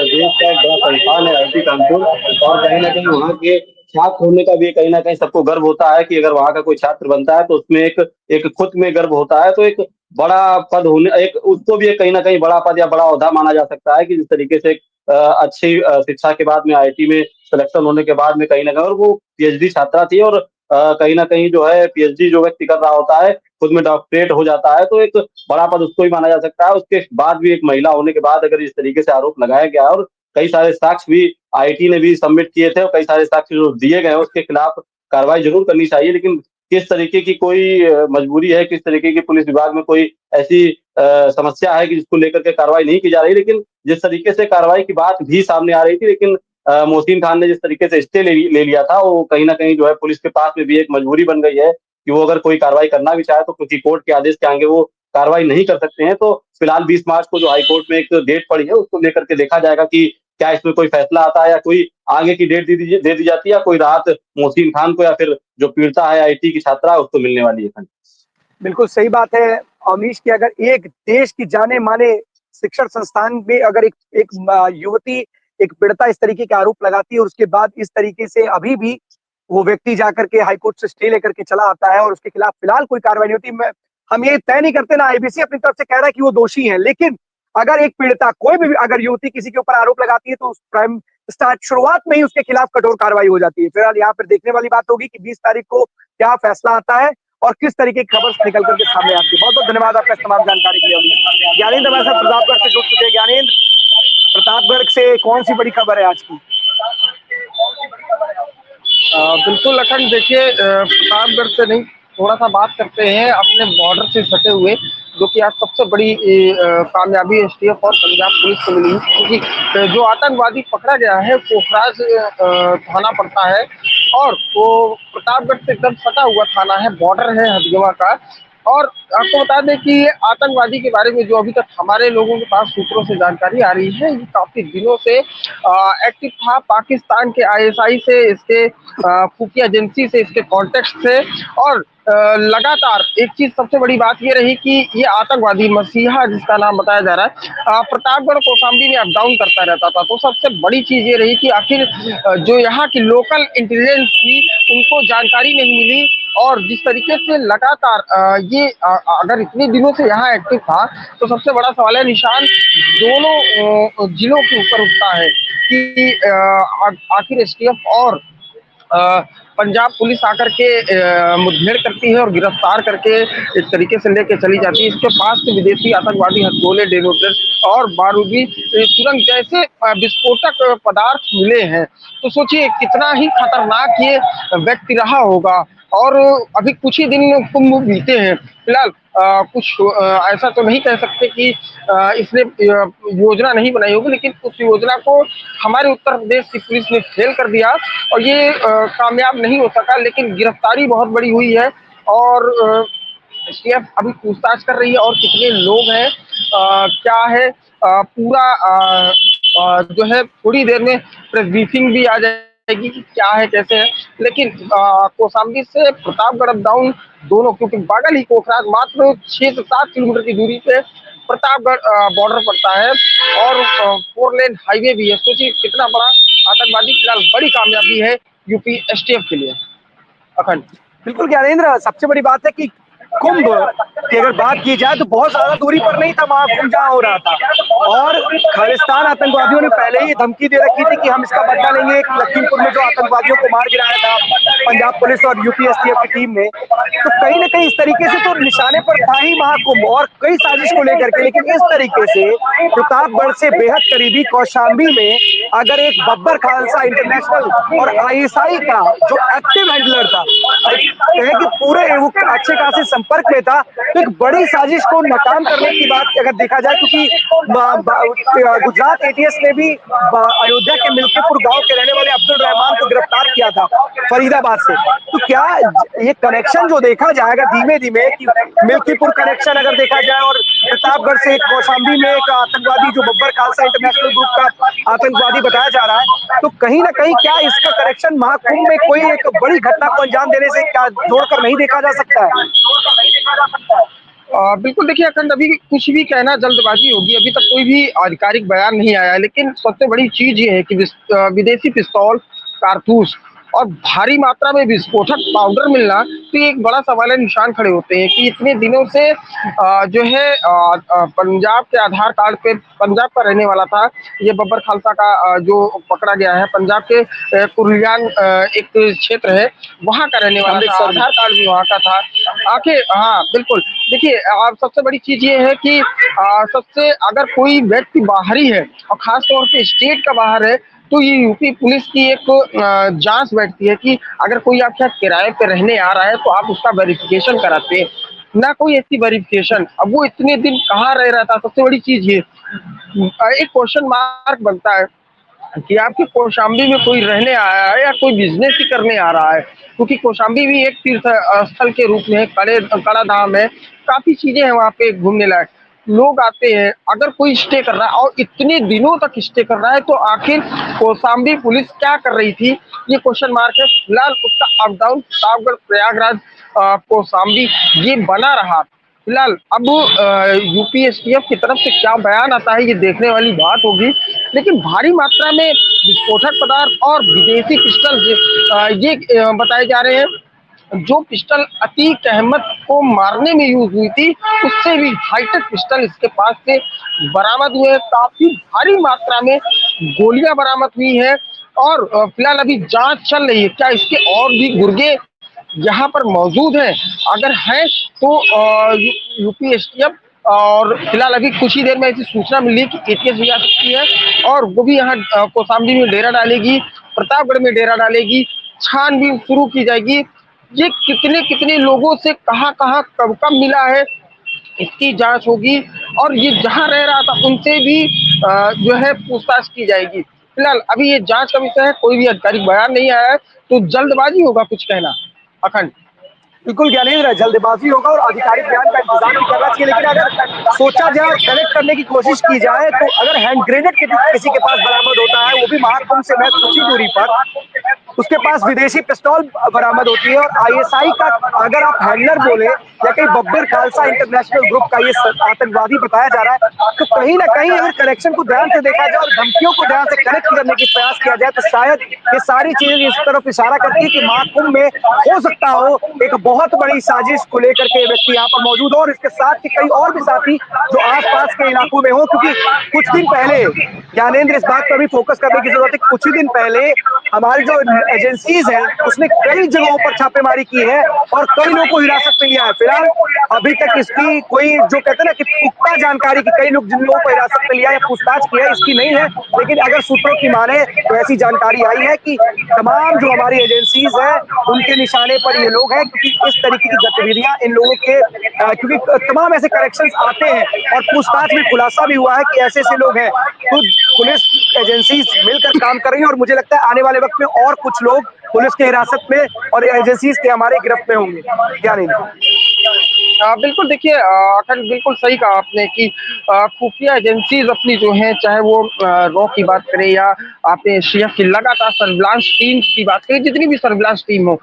देश का एक बड़ा संस्थान है आईआईटी कानपुर, और कहीं ना कहीं वहाँ के छात्र होने का भी कहीं ना कहीं सबको गर्व होता है कि अगर वहाँ का कोई छात्र बनता है तो उसमें एक एक खुद में गर्व होता है। तो एक बड़ा पद होने, एक उसको भी एक कहीं ना कहीं बड़ा पद या बड़ा ओहदा माना जा सकता है कि जिस तरीके से अच्छी शिक्षा के बाद में आईआईटी में सिलेक्शन होने के बाद में कहीं ना कहीं, और वो पीएचडी छात्रा थी, और कहीं ना कहीं जो है पीएचडी जो व्यक्ति कर रहा होता है खुद में डॉक्टरेट हो जाता है, तो एक बड़ा पद उसको ही माना जा सकता है। उसके बाद भी एक महिला होने के बाद अगर इस तरीके से आरोप लगाया गया, और कई सारे साक्ष्य भी आईटी ने भी सबमिट किए थे, और कई सारे साक्ष्य जो दिए गए हैं उसके खिलाफ कार्रवाई जरूर करनी चाहिए, लेकिन किस तरीके की कोई मजबूरी है, किस तरीके की पुलिस विभाग में कोई ऐसी समस्या है कि जिसको लेकर के कार्रवाई नहीं की जा रही। लेकिन जिस तरीके से कार्रवाई की बात भी सामने आ रही थी, लेकिन मोहसिन खान ने जिस तरीके से स्टे ले लिया था, वो कहीं ना कहीं जो है पुलिस के पास में भी एक मजबूरी बन गई है कि वो अगर कोई कार्रवाई करना भी चाहे तो क्योंकि कोर्ट के आदेश के आगे वो कार्रवाई नहीं कर सकते हैं। तो फिलहाल 20 मार्च को जो हाईकोर्ट में एक डेट पड़ी है, उसको लेकर के देखा जाएगा कि क्या इसमें कोई फैसला आता है, या कोई आगे की डेट दे दी जाती है, या कोई राहत मोहसिन खान को या फिर जो पीड़िता है आईटी की छात्रा उसको मिलने वाली है। बिल्कुल सही बात है अमीश की अगर एक देश की जाने माने शिक्षण संस्थान में अगर एक युवती एक पीड़िता इस तरीके के आरोप लगाती है और उसके बाद इस तरीके से अभी भी वो व्यक्ति जाकर के हाईकोर्ट से स्टे लेकर के चला आता है और उसके खिलाफ फिलहाल कोई कार्रवाई नहीं होती। हम ये तय नहीं करते ना, आईबीसी अपनी तरफ से कह रहा है कि वो दोषी है, लेकिन अगर एक पीड़िता कोई भी अगर युवती किसी के ऊपर आरोप लगाती है तो उस प्राइम शुरुआत में ही उसके खिलाफ कठोर कार्रवाई हो जाती है। फिलहाल यहाँ पर देखने वाली बात होगी कि 20 तारीख को क्या फैसला आता है और किस तरीके की खबर निकल करके सामने आती है। बहुत बहुत धन्यवाद आपका तमाम जानकारी के लिए। ज्ञानेंद्र हमारे साथ प्रतापगढ़ से जुड़ चुके हैं। ज्ञानेंद्र, प्रतापगढ़ से कौन सी बड़ी खबर है आज की? बिल्कुल अखंड, देखिए प्रतापगढ़ से नहीं, थोड़ा सा बात करते हैं अपने बॉर्डर से सटे हुए, जो कि आज सबसे बड़ी कामयाबी एसटीएफ और पंजाब पुलिस को मिली, क्योंकि जो आतंकवादी पकड़ा गया है पोखराज थाना पड़ता है, और वो प्रतापगढ़ से एकदम सटा हुआ थाना है, बॉर्डर है हदगवा का। और आपको बता दें कि ये आतंकवादी के बारे में जो अभी तक हमारे लोगों के पास सूत्रों से जानकारी आ रही है, ये काफी दिनों से एक्टिव था। पाकिस्तान के आईएसआई से, इसके खुफिया एजेंसी से, इसके कॉन्टेक्ट से, और लगातार एक चीज सबसे बड़ी बात ये रही कि ये आतंकवादी मसीहा जिसका नाम बताया जा रहा है प्रतापगढ़ कौशाम्बी में अप डाउन करता रहता था। तो सबसे बड़ी चीज ये रही कि आखिर जो यहाँ की लोकल इंटेलिजेंस थी उनको जानकारी नहीं मिली, और जिस तरीके से लगातार ये अगर इतने दिनों से यहाँ एक्टिव था, तो सबसे बड़ा सवाल है निशान दोनों जिलों के ऊपर उठता है कि आखिर एसटीएफ और पंजाब पुलिस आकर के मुठभेड़ करती है और गिरफ्तार करके इस तरीके से लेके चली जाती है। इसके पास से विदेशी आतंकवादी हथगोले, डेटोनेटर और बारूदी सुरंग जैसे विस्फोटक पदार्थ मिले हैं। तो सोचिए कितना ही खतरनाक ये व्यक्ति रहा होगा। और अभी कुछ ही दिन कुंभ बीते हैं, फिलहाल कुछ ऐसा तो नहीं कह सकते कि इसने योजना नहीं बनाई होगी, लेकिन उस योजना को हमारे उत्तर प्रदेश की पुलिस ने फेल कर दिया और ये कामयाब नहीं हो सका। लेकिन गिरफ्तारी बहुत बड़ी हुई है, और एसटीएफ अभी पूछताछ कर रही है और कितने लोग हैं, क्या है पूरा जो है थोड़ी देर में प्रेस ब्रीफिंग भी आ जाएगी कि क्या है कैसे है। लेकिन कौशाम्बी से प्रतापगढ़ अप डाउन दोनों, क्योंकि बगल ही कोखराज मात्र 6 से 7 किलोमीटर की दूरी पे प्रतापगढ़ बॉर्डर पड़ता है, और 4 लेन हाईवे भी है। सोचिए कितना बड़ा आतंकवादी, फिलहाल बड़ी कामयाबी है यूपी एसटीएफ के लिए। अखंड। बिल्कुल ज्ञानेंद्र, सबसे बड़ी बात है कि कुंभ की अगर बात की जाए तो बहुत ज्यादा दूरी पर नहीं था महाकुंभ जहां हो रहा था, और खालिस्तान आतंकवादियों ने पहले ही धमकी दे रखी थी कि हम इसका बदला लेंगे। लखीमपुर में जो आतंकवादियों को मार गिराया था पंजाब पुलिस और यूपी एसटीएफ की टीम ने, तो कहीं ना कहीं इस तरीके से तो निशाने पर था ही महाकुंभ और कई साजिश को लेकर के। लेकिन इस तरीके से प्रतापगढ़ से बेहद करीबी कौशाम्बी में अगर एक बब्बर खालसा इंटरनेशनल और आईएसआई का जो एक्टिव हैंडलर था, कहे कि पूरे अच्छे खासे संपर्क में था, तो एक बड़ी साजिश को नाकाम करने की बात अगर देखा जाए, क्योंकि गुजरात एटीएस ने भी अयोध्या के मिल्कीपुर गांव के रहने वाले अब्दुल रहमान को गिरफ्तार किया था फरीदाबाद से। तो क्या ये कनेक्शन जो देखा जाएगा धीमे धीमे कि मिल्कीपुर कनेक्शन अगर देखा जाए और प्रतापगढ़ से कौशाम्बी में एक आतंकवादी जो बब्बर खालसा इंटरनेशनल ग्रुप का आतंकवादी बताया जा रहा है, तो कहीं ना कहीं क्या इसका कनेक्शन महाकुंभ में कोई एक बड़ी घटना को अंजाम देने से क्या जोड़कर नहीं देखा जा सकता है? बिल्कुल, देखिए अखंड, अभी कुछ भी कहना जल्दबाजी होगी, अभी तक कोई भी आधिकारिक बयान नहीं आया है। लेकिन सबसे बड़ी चीज ये है कि विदेशी पिस्तौल, कारतूस और भारी मात्रा में विस्फोटक पाउडर मिलना, तो ये एक बड़ा सवाल निशान खड़े होते हैं कि इतने दिनों से जो है पंजाब के आधार कार्ड पे पंजाब का रहने वाला था ये बब्बर खालसा का, जो पकड़ा गया है पंजाब के कुर्रियान एक क्षेत्र है वहां का रहने वाला था, आधार कार्ड भी वहां का था आखिर। हाँ बिल्कुल, देखिए आप सबसे बड़ी चीज ये है कि सबसे अगर कोई व्यक्ति बाहरी है और खास तौर पे स्टेट का बाहर है तो ये यूपी पुलिस की एक जांच बैठती है कि अगर कोई आपके यहाँ किराए पे रहने आ रहा है तो आप उसका वेरिफिकेशन कराते हैं, ना कोई ऐसी वेरिफिकेशन। अब वो इतने दिन कहाँ रह रहा था, सबसे बड़ी चीज ये एक क्वेश्चन मार्क बनता है कि आपके कौशाम्बी में कोई रहने आया है या कोई बिजनेस ही करने आ रहा है, क्योंकि कौशाम्बी भी एक तीर्थ स्थल के रूप में कड़ा धाम है, काफी चीजें हैं वहाँ पे घूमने लायक, लोग आते हैं। अगर कोई स्टे कर रहा है और इतने दिनों तक स्टे कर रहा है तो आखिर कौशाम्बी पुलिस क्या कर रही थी, ये क्वेश्चन मार्क है। फिलहाल उसका अप डाउन प्रतापगढ़ प्रयागराज कौशाम्बी ये बना रहा। फिलहाल अब यूपीएसटीएफ की तरफ से क्या बयान आता है ये देखने वाली बात होगी, लेकिन भारी मात्रा में विस्फोटक पदार्थ और विदेशी पिस्टल ये बताए जा रहे हैं। जो पिस्टल अतीक अहमद को मारने में यूज हुई थी उससे भी हाईटेक पिस्टल इसके पास से बरामद हुए हैं, काफी भारी मात्रा में गोलियां बरामद हुई है और फिलहाल अभी जांच चल रही है क्या इसके और भी गुर्गे यहाँ पर मौजूद हैं, अगर हैं तो यूपीएसटीएफ और फिलहाल अभी कुछ ही देर में ऐसी सूचना मिली कि एटीएस भी आ सकती है और वो भी यहाँ कौशाम्बी में डेरा डालेगी, प्रतापगढ़ में डेरा डालेगी, छानबीन शुरू की जाएगी। ये कितने कितने लोगों से कहाँ कहाँ कब कब मिला है इसकी जांच होगी और ये जहाँ रह रहा था उनसे भी जो है पूछताछ की जाएगी। फिलहाल अभी ये जांच का विषय है, कोई भी आधिकारिक बयान नहीं आया है, तो जल्दबाजी होगा कुछ कहना। अखंड बिल्कुल ज्ञानेंद्र, जल्दबाजी होगा और आधिकारिक बयान का इंतजार भी करना चाहिए, लेकिन अगर सोचा जाए कनेक्ट करने की कोशिश की जाए तो अगर हैंड ग्रेनेड किसी के पास बरामद होता है वो भी महाकुंभ से महज कुछ ही दूरी पर, उसके पास विदेशी पिस्तौल बरामद होती है और आईएसआई का अगर आप हैंडलर बोले या कहीं बब्बर खालसा इंटरनेशनल ग्रुप का ये आतंकवादी बताया जा रहा है, तो कहीं ना कहीं अगर कनेक्शन को ध्यान से देखा जाए और धमकियों को ध्यान से कनेक्ट करने की प्रयास किया जाए तो शायद ये सारी चीजें इस तरफ इशारा करती है कि महाकुंभ में हो सकता हो एक बहुत बड़ी साजिश को लेकर के व्यक्ति यहाँ पर मौजूद हो और इसके साथ के कई और भी साथी जो आसपास के इलाकों में हो, क्योंकि कुछ दिन पहले ज्ञानेंद्र इस बात पर भी फोकस करने की जरूरत है, कुछ ही दिन पहले हमारी जो एजेंसीज हैं उसने कई जगहों पर छापेमारी की है और कई लोगों को हिरासत में लिया है। फिलहाल अभी तक इसकी कोई जो कहते हैं ना कि पुख्ता जानकारी की कई लोग जिन लोगों को हिरासत में लिया या पूछताछ की है इसकी नहीं है, लेकिन अगर सूत्रों की माने तो ऐसी जानकारी आई है कि तमाम जो हमारी एजेंसीज है उनके निशाने पर ये लोग हैं, क्योंकि इस तरीके की गतिविधियां इन लोगों के क्योंकि तमाम ऐसे करेक्शंस आते हैं और पूछताछ में खुलासा भी हुआ है कि ऐसे ऐसे लोग हैं, तो पुलिस एजेंसीज मिलकर काम कर रही है और मुझे लगता है आने वाले वक्त में और कुछ लोग पुलिस के हिरासत में और एजेंसीज के हमारे गिरफ्त में होंगे। क्या नहीं बिल्कुल, देखिए अखंड बिल्कुल सही कहा आपने कि खुफिया एजेंसीज अपनी जो है चाहे वो रॉ की बात करें या आपने सीएफ की लगातार सर्विलांस टीम की बात करें, जितनी भी सर्विलांस टीम हो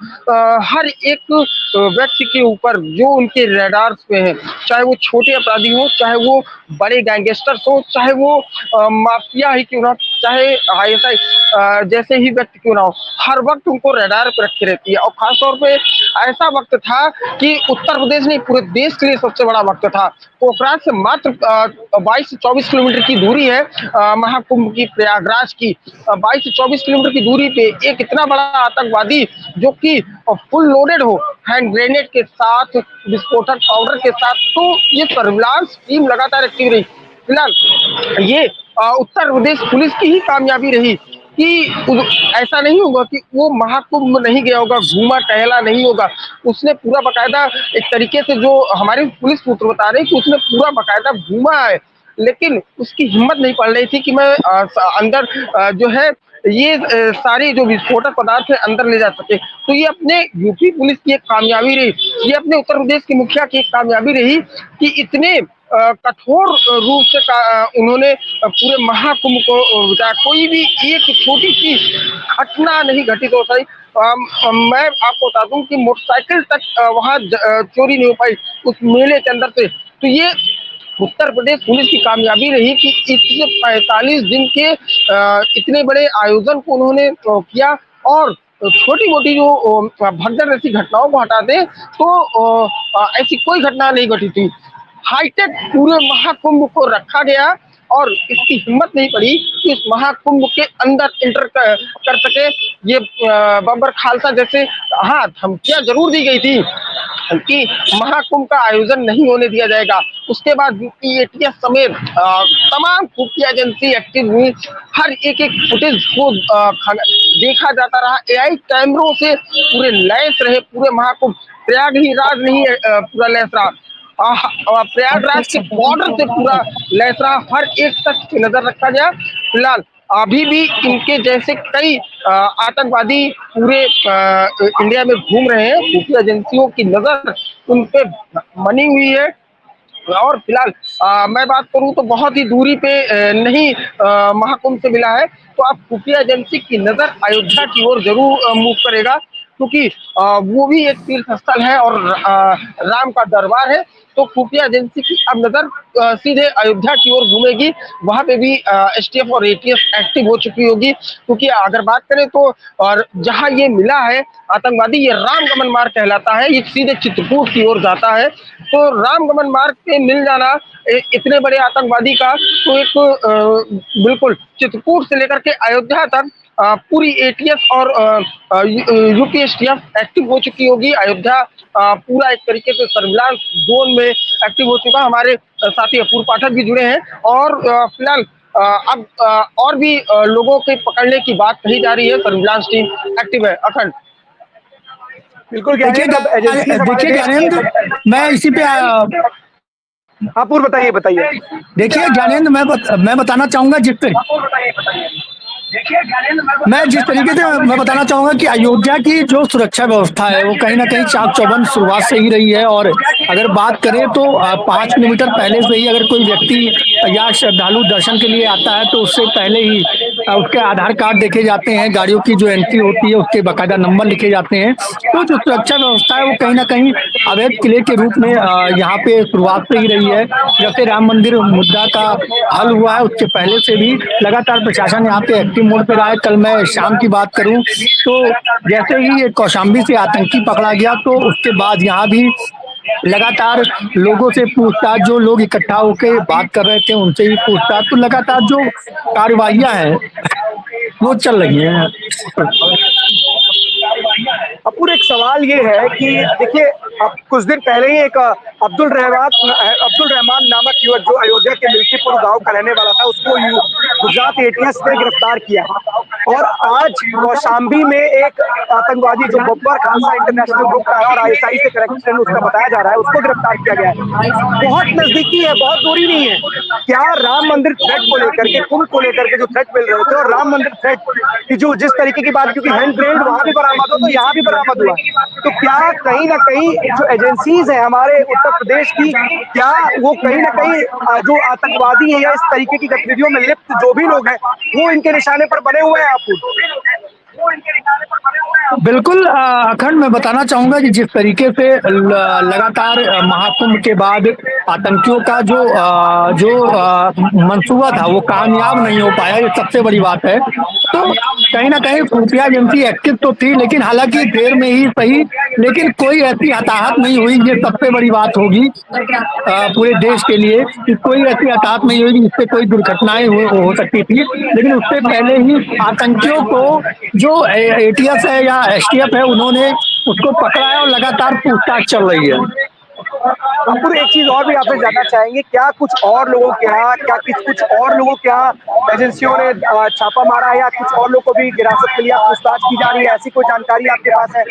हर एक व्यक्ति के ऊपर जो उनके रेडार्स पे है, चाहे वो छोटे अपराधी हो, चाहे वो बड़े गैंगस्टर्स हो, चाहे वो माफिया ही क्यों ना, चाहे आईएसआई जैसे ही व्यक्ति क्यों ना हो, हर वक्त उनको रेडार पे रखी रहती है। और खासतौर पे ऐसा वक्त था कि उत्तर प्रदेश नहीं पूरे देश के लिए सबसे बड़ा वक्त था। पोखराज से मात्र 22 से 24 किलोमीटर की दूरी है महाकुंभ की, प्रयागराज की 22 से 24 किलोमीटर की दूरी पे एक इतना बड़ा आतंकवादी जो कि फुल लोडेड हो हैंड ग्रेनेड के साथ, विस्फोटक पाउडर के साथ, तो ये सर्विलांस टीम लगातार एक्टिव रही। फिलहाल ये उत्तर प्रदेश पुलिस की ही कामयाबी रही कि ऐसा नहीं होगा कि वो महाकुंभ नहीं गया होगा, घूमा टहला नहीं होगा, उसने पूरा बकायदा एक तरीके से जो हमारे पुलिस सूत्र बता रहे हैं कि उसने पूरा बकायदा घूमा है, लेकिन उसकी हिम्मत नहीं पड़ रही थी कि मैं अंदर जो है ये सारे जो विस्फोटक पदार्थ है अंदर ले जा सके। तो ये अपने यूपी पुलिस की एक कामयाबी रही, ये अपने उत्तर प्रदेश के मुखिया की एक कामयाबी रही कि इतने कठोर रूप से उन्होंने पूरे महाकुंभ को बिताया, कोई भी एक छोटी सी घटना नहीं घटित हो सकी। मैं आपको बता दूं कि मोटरसाइकिल तक वहां चोरी नहीं हो पाई उस मेले के अंदर से। तो ये उत्तर प्रदेश पुलिस की कामयाबी रही कि इस 45 दिन के इतने बड़े आयोजन को उन्होंने किया और छोटी मोटी जो भगदड़ जैसी घटनाओं को हटा दें तो ऐसी कोई घटना नहीं घटी थी। हाईटेक पूरे महाकुंभ को रखा गया और इसकी हिम्मत नहीं पड़ी कि इस महाकुंभ के अंदर इंटर कर सके ये बब्बर खालसा जैसे। हाँ, धमकियां जरूर दी गई थी कि महाकुंभ का आयोजन नहीं होने दिया जाएगा। उसके बाद एटीएस समेत तमाम खुफिया एजेंसी एक्टिव हुई। हर एक फुटेज को देखा जाता रहा। एआई कैमरों से पूरे लैस रहे पूरे महाकुंभ। प्रयागराज नहीं पूरा लैस रहा। प्रयागराज के बॉर्डर से पूरा लैस रहा। हर एक शख्स की नजर रखा गया। फिलहाल अभी भी इनके जैसे कई आतंकवादी पूरे इंडिया में घूम रहे हैं। खुफिया एजेंसियों की नजर उन पे बनी हुई है। और फिलहाल मैं बात करूं तो बहुत ही दूरी पे नहीं महाकुंभ से मिला है। तो अब खुफिया एजेंसी की नजर अयोध्या की ओर जरूर मूव करेगा, क्योंकि वो भी एक तीर्थ स्थल है और राम का दरबार है। तो खुफिया एजेंसी की अब नजर सीधे अयोध्या की ओर घूमेगी। वहां पे भी एसटीएफ और एटीएस एक्टिव हो चुकी होगी, क्योंकि अगर बात करें तो और जहां ये मिला है आतंकवादी, ये रामगमन मार्ग कहलाता है। ये सीधे चित्रकूट की ओर जाता है। तो रामगमन मार्ग पे मिल जाना इतने बड़े आतंकवादी का, तो एक बिल्कुल चित्रकूट से लेकर के अयोध्या तक पूरी एटीएस और यूपी एसटीएफ एक्टिव हो चुकी होगी। अयोध्या पूरा एक तरीके से सर्विलांस जोन में एक्टिव हो चुका। हमारे साथी अपूर्व पाठक भी जुड़े हैं और फिलहाल अब और भी लोगों के पकड़ने की बात कही जा रही है। सर्विलांस टीम एक्टिव है। अखंड बिल्कुल देखिए ज्ञानेंद्र, मैं इसी पे अपूर्व बताइए। देखिए ज्ञानेंद्र, मैं बताना चाहूंगा जिस तरीके से मैं बताना चाहूंगा कि अयोध्या की जो सुरक्षा व्यवस्था है वो कहीं ना कहीं चाक चौबंद शुरुआत से ही रही है। और अगर बात करें तो 5 किलोमीटर पहले से ही अगर कोई व्यक्ति या श्रद्धालु दर्शन के लिए आता है तो उससे पहले ही उसके आधार कार्ड देखे जाते हैं, गाड़ियों की जो एंट्री होती है उसके बाकायदा नंबर लिखे जाते हैं। तो जो सुरक्षा व्यवस्था है वो कहीं ना कहीं अवैध किले के रूप में यहाँ पे शुरुआत से ही रही है। जब से राम मंदिर मुद्दा का हल हुआ है उसके पहले से भी लगातार प्रशासन यहाँ पे एक्टिव मोड पे रहा है। कल मैं शाम की बात करूं तो जैसे ही कौशाम्बी से आतंकी पकड़ा गया तो उसके बाद यहाँ भी लगातार लोगों से पूछताछ, जो लोग इकट्ठा होकर बात कर रहे थे उनसे ही पूछताछ, तो लगातार जो कार्रवाइयां हैं वो चल रही हैं। अपूर्व, एक सवाल ये है कि देखिए, अब कुछ दिन पहले ही एक अब्दुल रहमान नामक युवक जो अयोध्या के मिल्कीपुर गांव का रहने वाला था, उसको गुजरात एटीएस ने गिरफ्तार किया। और आज कौशाम्बी में एक आतंकवादी जो बब्बर खालसा इंटरनेशनल ग्रुप का है और आईएसआई से कनेक्शन उसका बताया जा रहा है, उसको गिरफ्तार किया गया है। बहुत नजदीकी है, बहुत दूरी नहीं है। क्या राम मंदिर थ्रेट को लेकर के, कुंभ को लेकर के जो थ्रेट मिल रहे थे और राम मंदिर थ्रेट की जो जिस तरीके की बात, क्योंकि हैंड ग्रेनेड वहां भी बरामद हो तो यहाँ भी बरामद हुआ, तो क्या कहीं ना कहीं जो एजेंसीज है हमारे उत्तर प्रदेश की, क्या वो कहीं ना कहीं जो आतंकवादी है या इस तरीके की गतिविधियों में लिप्त जो भी लोग हैं वो इनके निशाने पर बने हुए हैं? आपको बिल्कुल अखंड, मैं बताना चाहूंगा कि जिस तरीके से लगातार महाकुंभ के बाद आतंकियों का जो मंसूबा था वो कामयाब नहीं हो पाया, ये सबसे बड़ी बात है। तो कहीं ना कहीं खुफिया एजेंसी एक्टिव तो थी, लेकिन हालांकि देर में ही सही, लेकिन कोई ऐसी हताहत नहीं हुई। ये सबसे बड़ी बात होगी पूरे देश के लिए कि कोई ऐसी हताहत नहीं हुई जिससे कोई दुर्घटनाएं हो सकती थी। लेकिन उससे पहले ही आतंकियों को जो एटीएस है या एसटीएफ है उन्होंने उसको पकड़ा है और लगातार पूछताछ चल रही है। अंकुर, एक चीज और भी आपसे जानना चाहेंगे, क्या कुछ और लोगों के यहाँ एजेंसियों ने छापा मारा है या कुछ और लोगों को भी हिरासत के लिए पूछताछ की जा रही है? ऐसी कोई जानकारी आपके पास है?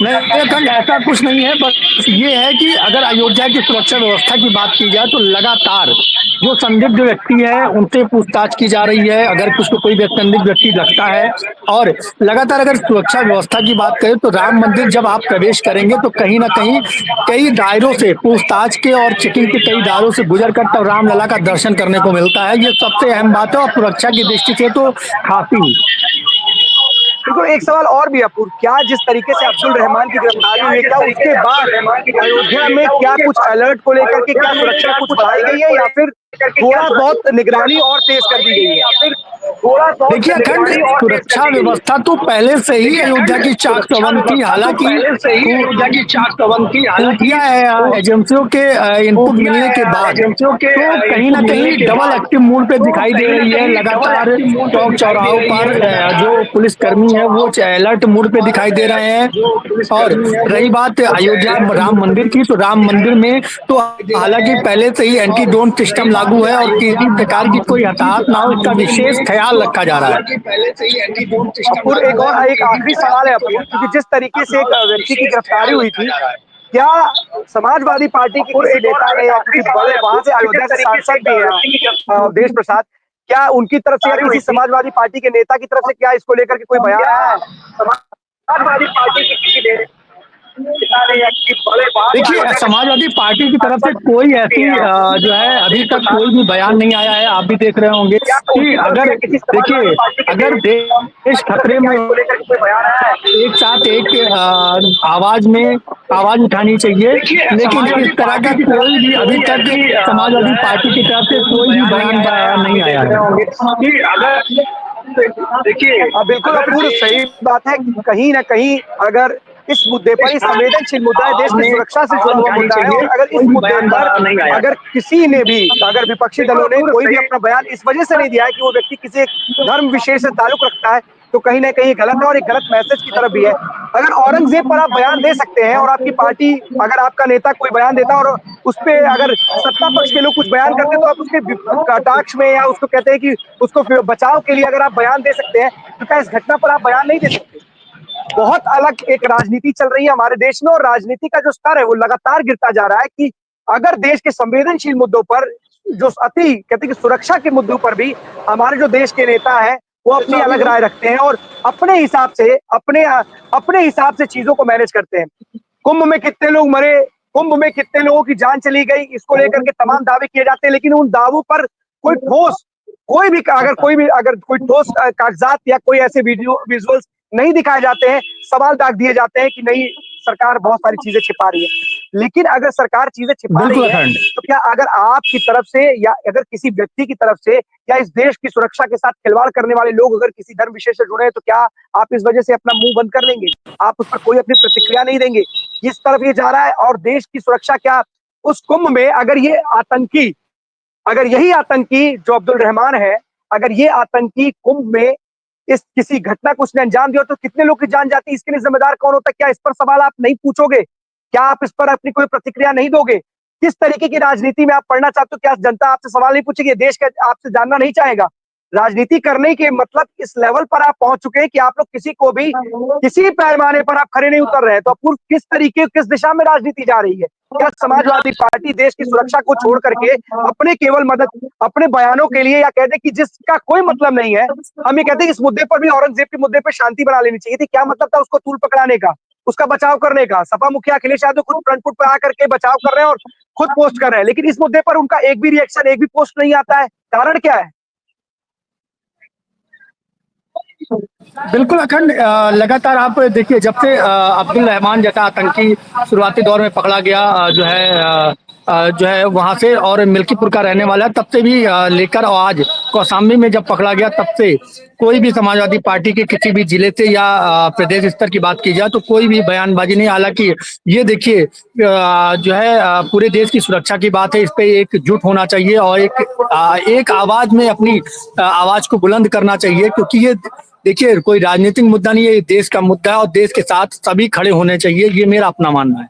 नहीं अखंड, ऐसा कुछ नहीं है। बस ये है कि अगर अयोध्या की सुरक्षा व्यवस्था की बात की जाए तो लगातार जो संदिग्ध व्यक्ति है उनसे पूछताछ की जा रही है। अगर कुछ कोई संदिग्ध व्यक्ति लगता है, और लगातार अगर सुरक्षा व्यवस्था की बात करें तो राम मंदिर जब आप प्रवेश करेंगे तो कहीं ना कहीं कई दायरों से पूछताछ के और चेकिंग के कई दायरों से गुजर कर तब रामलला का दर्शन करने को मिलता है। ये सबसे अहम बात है और सुरक्षा की दृष्टि से तो काफी। बिल्कुल, एक सवाल और भी अपूर्व, क्या जिस तरीके से अब्दुल रहमान की गिरफ्तारी हुई, क्या उसके बाद अयोध्या में क्या कुछ अलर्ट को लेकर के क्या सुरक्षा कुछ बढ़ाई गई है या फिर थोड़ा बहुत निगरानी और तेज कर दी गई है? थोड़ा सा देखिए अखंड सुरक्षा व्यवस्था तो पहले से ही अयोध्या की चाक चौबंद थी, हालांकि खुफिया एजेंसियों के इनपुट मिलने के बाद तो कहीं ना कहीं डबल एक्टिव मोड पे दिखाई दे रही है। लगातार चौक चौराहों पर जो पुलिसकर्मी है वो अलर्ट मोड पे दिखाई दे रहे हैं। और रही बात अयोध्या राम मंदिर की, तो राम मंदिर में तो हालांकि पहले से ही एंटी ड्रोन सिस्टम लागू है और किसी प्रकार की कोई हताहत ना हो इसका विशेष ख्याल रखा जा रहा है। अपूर, एक आखिरी सवाल है अपूर, क्योंकि जिस तरीके से एक व्यक्ति की गिरफ्तारी हुई थी, क्या समाजवादी पार्टी के किसी नेता ने या किसी बड़े वहां से अयोध्या से सांसद भी है देश प्रसाद, क्या उनकी तरफ से या किसी समाजवादी पार्टी के नेता की तरफ से क्या इसको लेकर के कोई बयान आया है? समाजवादी पार्टी के किसी देखिए समाजवादी पार्टी की तरफ से कोई ऐसी जो है अभी तक कोई भी बयान नहीं आया है। आप भी देख रहे होंगे कि अगर देखिए अगर देश खतरे में एक साथ एक आवाज उठानी चाहिए, लेकिन इस तरह का कोई भी अभी तक समाजवादी पार्टी की तरफ से कोई भी बयान नहीं आया है। देखिए बिल्कुल अपूर्व, सही बात है। कहीं ना कहीं अगर इस मुद्दे पर, इस संवेदनशील मुद्दा है, देश की सुरक्षा से जुड़ा हुआ मुद्दा है, और अगर इस मुद्दे पर अगर किसी ने भी, अगर विपक्षी दलों ने कोई भी अपना बयान इस वजह से नहीं दिया है कि वो व्यक्ति किसी एक धर्म विशेष से ताल्लुक रखता है, तो कहीं ना कहीं गलत है और एक गलत मैसेज की तरफ भी है। अगर औरंगजेब पर आप बयान दे सकते हैं और आपकी पार्टी, अगर आपका नेता कोई बयान देता है और उस पर अगर सत्ता पक्ष के लोग कुछ बयान करते हैं तो आप उसके कटाक्ष में या उसको कहते हैं कि उसको बचाव के लिए अगर आप बयान दे सकते हैं, तो क्या इस घटना पर आप बयान नहीं दे सकते? बहुत अलग एक राजनीति चल रही है हमारे देश में, और राजनीति का जो स्तर है वो लगातार गिरता जा रहा है कि अगर देश के संवेदनशील मुद्दों पर, जो अति कहते हैं कि सुरक्षा के मुद्दों पर भी हमारे जो देश के नेता हैं वो अपनी अलग राय रखते हैं और अपने हिसाब से चीजों को मैनेज करते हैं। कुंभ में कितने लोग मरे, कुंभ में कितने लोगों की जान चली गई, इसको लेकर के तमाम दावे किए जाते हैं, लेकिन उन दावों पर कोई ठोस कागजात या कोई ऐसे विजुअल्स नहीं दिखाए जाते हैं, सवाल दाग दिए जाते हैं कि नहीं सरकार बहुत सारी चीजें छिपा रही है। लेकिन अगर सरकार चीजें छिपा रही है तो क्या अगर आपकी तरफ से या अगर किसी व्यक्ति की तरफ से या इस देश की सुरक्षा के साथ खिलवाड़ करने वाले लोग अगर किसी धर्म विशेष से जुड़े हैं तो क्या आप इस वजह से अपना मुंह बंद कर लेंगे? आप उस पर कोई अपनी प्रतिक्रिया नहीं देंगे? इस तरफ ये जा रहा है। और देश की सुरक्षा, क्या उस कुंभ में अगर यही आतंकी जो अब्दुल रहमान है, अगर ये आतंकी कुंभ में इस किसी घटना को उसने अंजाम दिया तो कितने लोग की जान जाती, इसके लिए जिम्मेदार कौन होता है? क्या इस पर सवाल आप नहीं पूछोगे? क्या आप इस पर अपनी कोई प्रतिक्रिया नहीं दोगे? किस तरीके की राजनीति में आप पढ़ना चाहते हो? क्या जनता आपसे सवाल नहीं पूछेगी? देश का आपसे जानना नहीं चाहेगा? राजनीति करने के मतलब इस लेवल पर आप पहुंच चुके हैं कि आप लोग किसी को भी किसी पैमाने पर आप खड़े नहीं उतर रहे। तो अब किस दिशा में राजनीति जा रही है? क्या समाजवादी पार्टी देश की सुरक्षा को छोड़ करके अपने बयानों के लिए, या कहते कि जिसका कोई मतलब नहीं है, हम ये कहते हैं इस मुद्दे पर भी, औरंगजेब के मुद्दे पर शांति बना लेनी चाहिए थी, क्या मतलब था उसको तूल पकड़ाने का, उसका बचाव करने का? सपा मुखिया अखिलेश यादव खुद फ्रंट फुट पर आकर के बचाव कर रहे हैं और खुद पोस्ट कर रहे हैं, लेकिन इस मुद्दे पर उनका एक भी रिएक्शन, एक भी पोस्ट नहीं आता है। कारण क्या है? बिल्कुल अखंड, लगातार आप देखिए जब से अब्दुल रहमान जैसा आतंकी शुरुआती दौर में पकड़ा गया जो है वहां से, और मिल्कीपुर का रहने वाला है, तब से भी लेकर और आज कौशाम्बी में जब पकड़ा गया तब से कोई भी समाजवादी पार्टी के किसी भी जिले से या प्रदेश स्तर की बात की जाए तो कोई भी बयानबाजी नहीं। हालांकि ये देखिए जो है पूरे देश की सुरक्षा की बात है, इस पे एकजुट होना चाहिए और एक आवाज में अपनी आवाज को बुलंद करना चाहिए, क्योंकि ये देखिए कोई राजनीतिक मुद्दा नहीं है, ये देश का मुद्दा है और देश के साथ सभी खड़े होने चाहिए, ये मेरा अपना मानना है।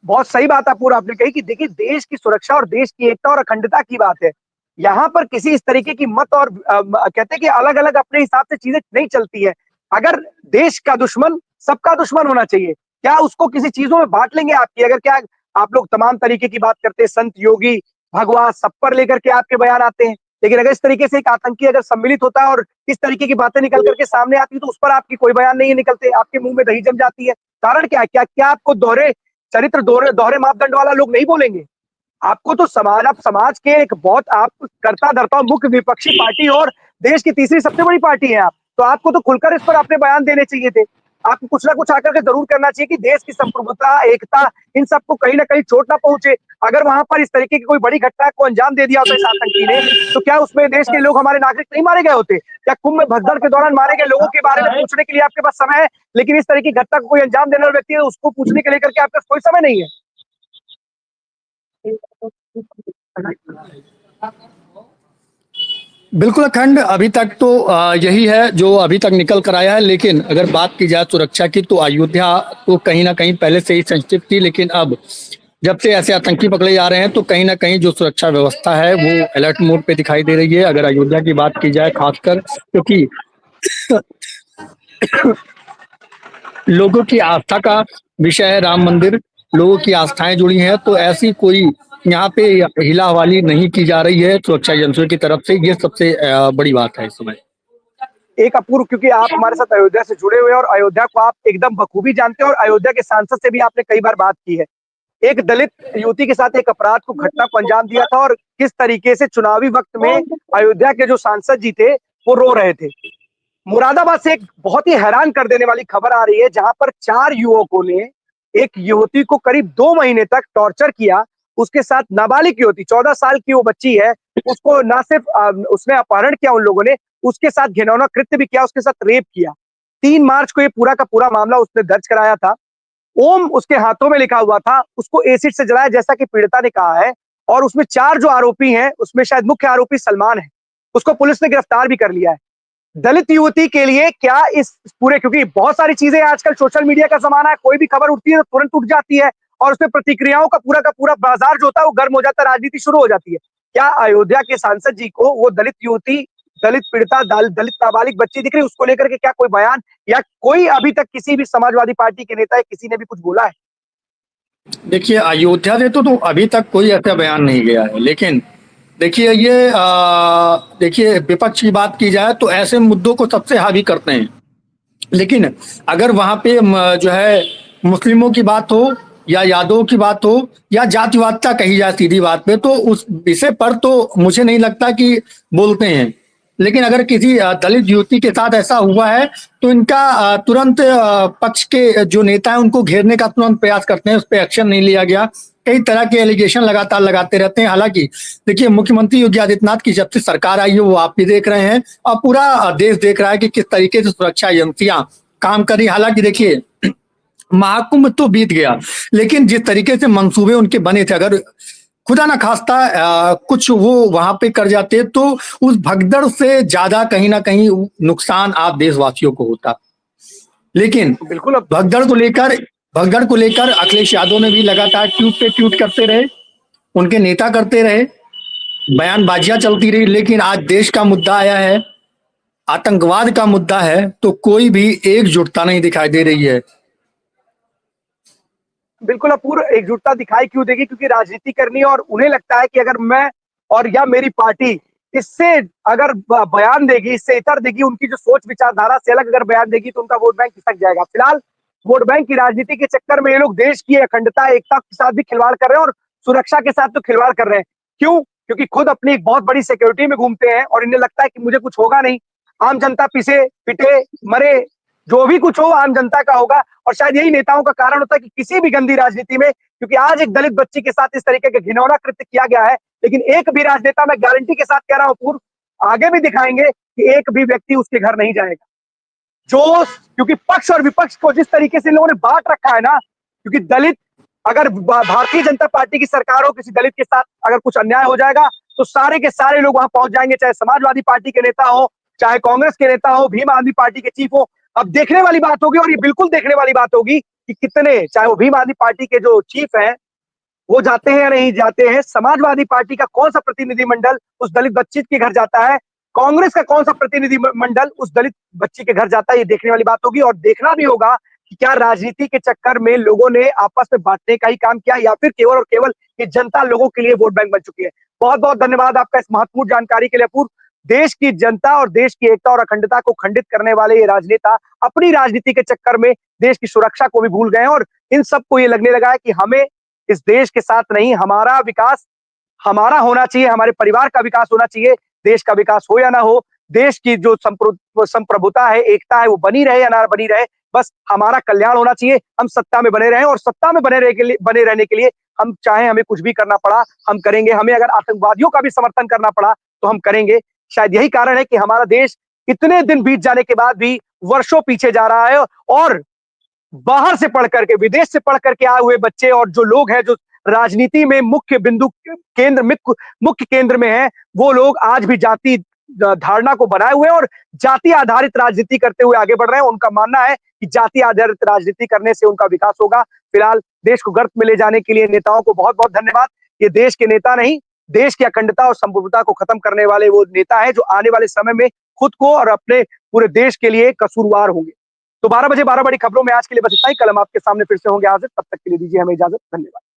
बहुत सही बात आपने कही कि देखिए देश की सुरक्षा और देश की एकता और अखंडता की बात है। यहाँ पर किसी इस तरीके की मत और कहते हैं कि अलग अलग अपने हिसाब से चीजें नहीं चलती है। अगर देश का दुश्मन सबका दुश्मन होना चाहिए, क्या उसको किसी चीजों में बांट लेंगे आपकी? अगर क्या आप लोग तमाम तरीके की बात करते हैं, संत योगी भगवा सब पर लेकर के आपके बयान आते हैं, लेकिन अगर इस तरीके से एक आतंकी अगर सम्मिलित होता है और इस तरीके की बातें निकल करके सामने आती है तो उस पर आपकी कोई बयान नहीं निकलते, आपके मुंह में दही जम जाती है। कारण क्या है? क्या आपको दोहरे मापदंड वाला लोग नहीं बोलेंगे? आपको तो समाज के एक बहुत आप करता धरता मुख्य विपक्षी पार्टी और देश की तीसरी सबसे बड़ी पार्टी है आप, तो आपको तो खुलकर इस पर अपने बयान देने चाहिए थे। आपको कुछ ना कुछ आकर के जरूर करना चाहिए कि देश की संप्रभुता, एकता, इन सबको कहीं ना कहीं चोट ना पहुंचे। अगर वहां पर इस तरीके की कोई बड़ी घटना को अंजाम दे दिया होता इस आतंकी ने, तो क्या उसमें देश के लोग, हमारे नागरिक नहीं मारे गए होते? क्या कुंभ में भगदड़ के दौरान मारे गए लोगों के बारे में पूछने के लिए आपके पास समय है, लेकिन इस तरह की घटना को कोई अंजाम देने वाला व्यक्ति है उसको पूछने के लेकर के आपके पास कोई समय नहीं है? बिल्कुल अखंड, अभी तक तो यही है जो अभी तक निकल कर आया है। लेकिन अगर बात की जाए सुरक्षा की, तो अयोध्या तो कहीं ना कहीं पहले से ही सेंसिटिव थी, लेकिन अब जब से ऐसे आतंकी पकड़े जा रहे हैं तो कहीं ना कहीं जो सुरक्षा व्यवस्था है वो अलर्ट मोड पे दिखाई दे रही है। अगर अयोध्या की बात की जाए खासकर, क्योंकि लोगों की आस्था का विषय है राम मंदिर, लोगों की आस्थाएं जुड़ी हैं, तो ऐसी कोई यहाँ पे हिला हवाली नहीं की जा रही है सुरक्षा एजेंसियों की तरफ से। ये सबसे बड़ी बात है इस समय। एक अपूर्व, क्योंकि आप हमारे साथ अयोध्या से जुड़े हुए हैं और अयोध्या को आप एकदम बखूबी जानते हैं और अयोध्या के सांसद से भी आपने कई बार बात की है। एक दलित युवती के साथ एक अपराध को, घटना को अंजाम दिया था और किस तरीके से चुनावी वक्त में अयोध्या के जो सांसद जी थे वो रो रहे थे। मुरादाबाद से एक बहुत ही हैरान कर देने वाली खबर आ रही है, जहां पर 4 युवकों ने एक युवती को करीब 2 महीने तक टॉर्चर किया। उसके साथ नाबालिग युवती, 14 साल की वो बच्ची है, उसको ना सिर्फ उसने अपहरण किया उन लोगों ने, उसके साथ घिनौना कृत्य भी किया, उसके साथ रेप किया। 3 मार्च को ये पूरा का पूरा मामला उसने दर्ज कराया था। ओम उसके हाथों में लिखा हुआ था, उसको एसिड से जलाया जैसा कि पीड़िता ने कहा है। और उसमें 4 जो आरोपी हैं, उसमें शायद मुख्य आरोपी सलमान है, उसको पुलिस ने गिरफ्तार भी कर लिया है। दलित युवती के लिए क्या इस पूरे, क्योंकि बहुत सारी चीजें आजकल सोशल मीडिया का जमाना है, कोई भी खबर उठती है तो तुरंत उठ जाती है और उसमें प्रतिक्रियाओं का पूरा बाजार जो होता है वो गर्म हो जाता है, राजनीति शुरू हो जाती है। क्या अयोध्या के सांसद जी को वो दलित युवती, दलित पीड़िता, दलित नाबालिग बच्ची दिख रही, उसको लेकर के क्या कोई बयान या कोई अभी तक किसी भी समाजवादी पार्टी के नेता या किसी ने भी कुछ बोला है? देखिए अयोध्या से तो अभी तक कोई ऐसा बयान नहीं गया है। लेकिन देखिए ये देखिए विपक्ष की बात की जाए तो ऐसे मुद्दों को सबसे हावी करते हैं, लेकिन अगर वहां पे जो है मुस्लिमों की बात हो या यादवों की बात हो या जातिवादिता कही जाए सीधी बात पे, तो उस विषय पर तो मुझे नहीं लगता कि बोलते हैं। लेकिन अगर किसी दलित युवती के साथ ऐसा हुआ है तो इनका तुरंत पक्ष के जो नेता हैं उनको घेरने का तुरंत प्रयास करते हैं, उस पर एक्शन नहीं लिया गया। कई तरह के एलिगेशन लगातार लगाते रहते हैं। हालांकि देखिए मुख्यमंत्री योगी आदित्यनाथ की जब से सरकार आई है वो आप भी देख रहे हैं और पूरा देश देख रहा है कि किस तरीके से सुरक्षा एजेंसियां काम कर रही। हालांकि देखिए महाकुंभ तो बीत गया, लेकिन जिस तरीके से मंसूबे उनके बने थे, अगर खुदा ना खास्ता कुछ वो वहां पे कर जाते तो उस भगदड़ से ज्यादा कहीं ना कहीं नुकसान आप देशवासियों को होता। लेकिन बिल्कुल। अब भगदड़ को लेकर अखिलेश यादव ने भी लगातार ट्वीट पे ट्वीट करते रहे, उनके नेता करते रहे, बयानबाजियां चलती रही। लेकिन आज देश का मुद्दा आया है, आतंकवाद का मुद्दा है, तो कोई भी एकजुटता नहीं दिखाई दे रही है। बिल्कुल अपूर्व, एकजुटता दिखाई क्यों देगी? क्योंकि राजनीति करनी है और उन्हें लगता है कि अगर मैं और या मेरी पार्टी इससे अगर बयान देगी, इससे इतर देगी, उनकी जो सोच विचारधारा से अलग अगर बयान देगी तो उनका वोट बैंक खिसक जाएगा। फिलहाल वोट बैंक की राजनीति के चक्कर में ये लोग देश की अखंडता, एकता के साथ भी खिलवाड़ कर रहे हैं और सुरक्षा के साथ तो खिलवाड़ कर रहे हैं। क्यों? क्योंकि खुद अपनी एक बहुत बड़ी सिक्योरिटी में घूमते हैं और इन्हें लगता है कि मुझे कुछ होगा नहीं, आम जनता पिसे पिटे मरे, जो भी कुछ हो आम जनता का होगा। और शायद यही नेताओं का कारण होता है कि किसी भी गंदी राजनीति में, क्योंकि आज एक दलित बच्ची के साथ इस तरीके के घिनौना कृत्य किया गया है, लेकिन एक भी राजनेता, मैं गारंटी के साथ कह रहा हूं पूर्व, आगे भी दिखाएंगे कि एक भी व्यक्ति उसके घर नहीं जाएगा। जो, क्योंकि पक्ष और विपक्ष को जिस तरीके से लोगों ने बांट रखा है ना, क्योंकि दलित, अगर भारतीय जनता पार्टी की सरकार हो, किसी दलित के साथ अगर कुछ अन्याय हो जाएगा तो सारे के सारे लोग वहां पहुंच जाएंगे, चाहे समाजवादी पार्टी के नेता हो, चाहे कांग्रेस के नेता हो, भीम आदमी पार्टी के चीफ हो। अब देखने वाली बात होगी, और ये बिल्कुल देखने वाली बात होगी कि कितने, चाहे वो भीम आदमी पार्टी के जो चीफ हैं वो जाते हैं या नहीं जाते हैं, समाजवादी पार्टी का कौन सा प्रतिनिधिमंडल उस दलित बच्ची के घर जाता है, कांग्रेस का कौन सा प्रतिनिधिमंडल उस दलित बच्ची के घर जाता है, ये देखने वाली बात होगी। और देखना भी होगा कि क्या राजनीति के चक्कर में लोगों ने आपस में बांटने का ही काम किया या फिर केवल और केवल ये जनता लोगों के लिए वोट बैंक बन चुकी है। बहुत बहुत धन्यवाद आपका इस महत्वपूर्ण जानकारी के लिए अपूर्व। देश की जनता और देश की एकता और अखंडता को खंडित करने वाले ये राजनेता अपनी राजनीति के चक्कर में देश की सुरक्षा को भी भूल गए हैं और इन सबको ये लगने लगा है कि हमें इस देश के साथ नहीं, हमारा विकास हमारा होना चाहिए, हमारे परिवार का विकास होना चाहिए। देश का विकास हो या ना हो, देश की जो संप्रभुता है, एकता है, वो बनी रहे या ना बनी रहे, बस हमारा कल्याण होना चाहिए, हम सत्ता में बने रहें और सत्ता में बने रहने के लिए हम चाहे हमें कुछ भी करना पड़ा हम करेंगे, हमें अगर आतंकवादियों का भी समर्थन करना पड़ा तो हम करेंगे। शायद यही कारण है कि हमारा देश इतने दिन बीत जाने के बाद भी वर्षों पीछे जा रहा है और बाहर से पढ़ करके, विदेश से पढ़ करके आए हुए बच्चे और जो लोग हैं जो राजनीति में मुख्य केंद्र में है, वो लोग आज भी जाति धारणा को बनाए हुए और जाति आधारित राजनीति करते हुए आगे बढ़ रहे हैं। उनका मानना है कि जाति आधारित राजनीति करने से उनका विकास होगा। फिलहाल देश को गर्त में ले जाने के लिए नेताओं को बहुत बहुत धन्यवाद। ये देश के नेता नहीं, देश की अखंडता और संप्रभुता को खत्म करने वाले वो नेता है जो आने वाले समय में खुद को और अपने पूरे देश के लिए कसूरवार होंगे। तो 12 बजे 12 बड़ी खबरों में आज के लिए बस इतना ही। कल हम आपके सामने फिर से होंगे हाजिर, तब तक के लिए दीजिए हमें इजाजत। धन्यवाद।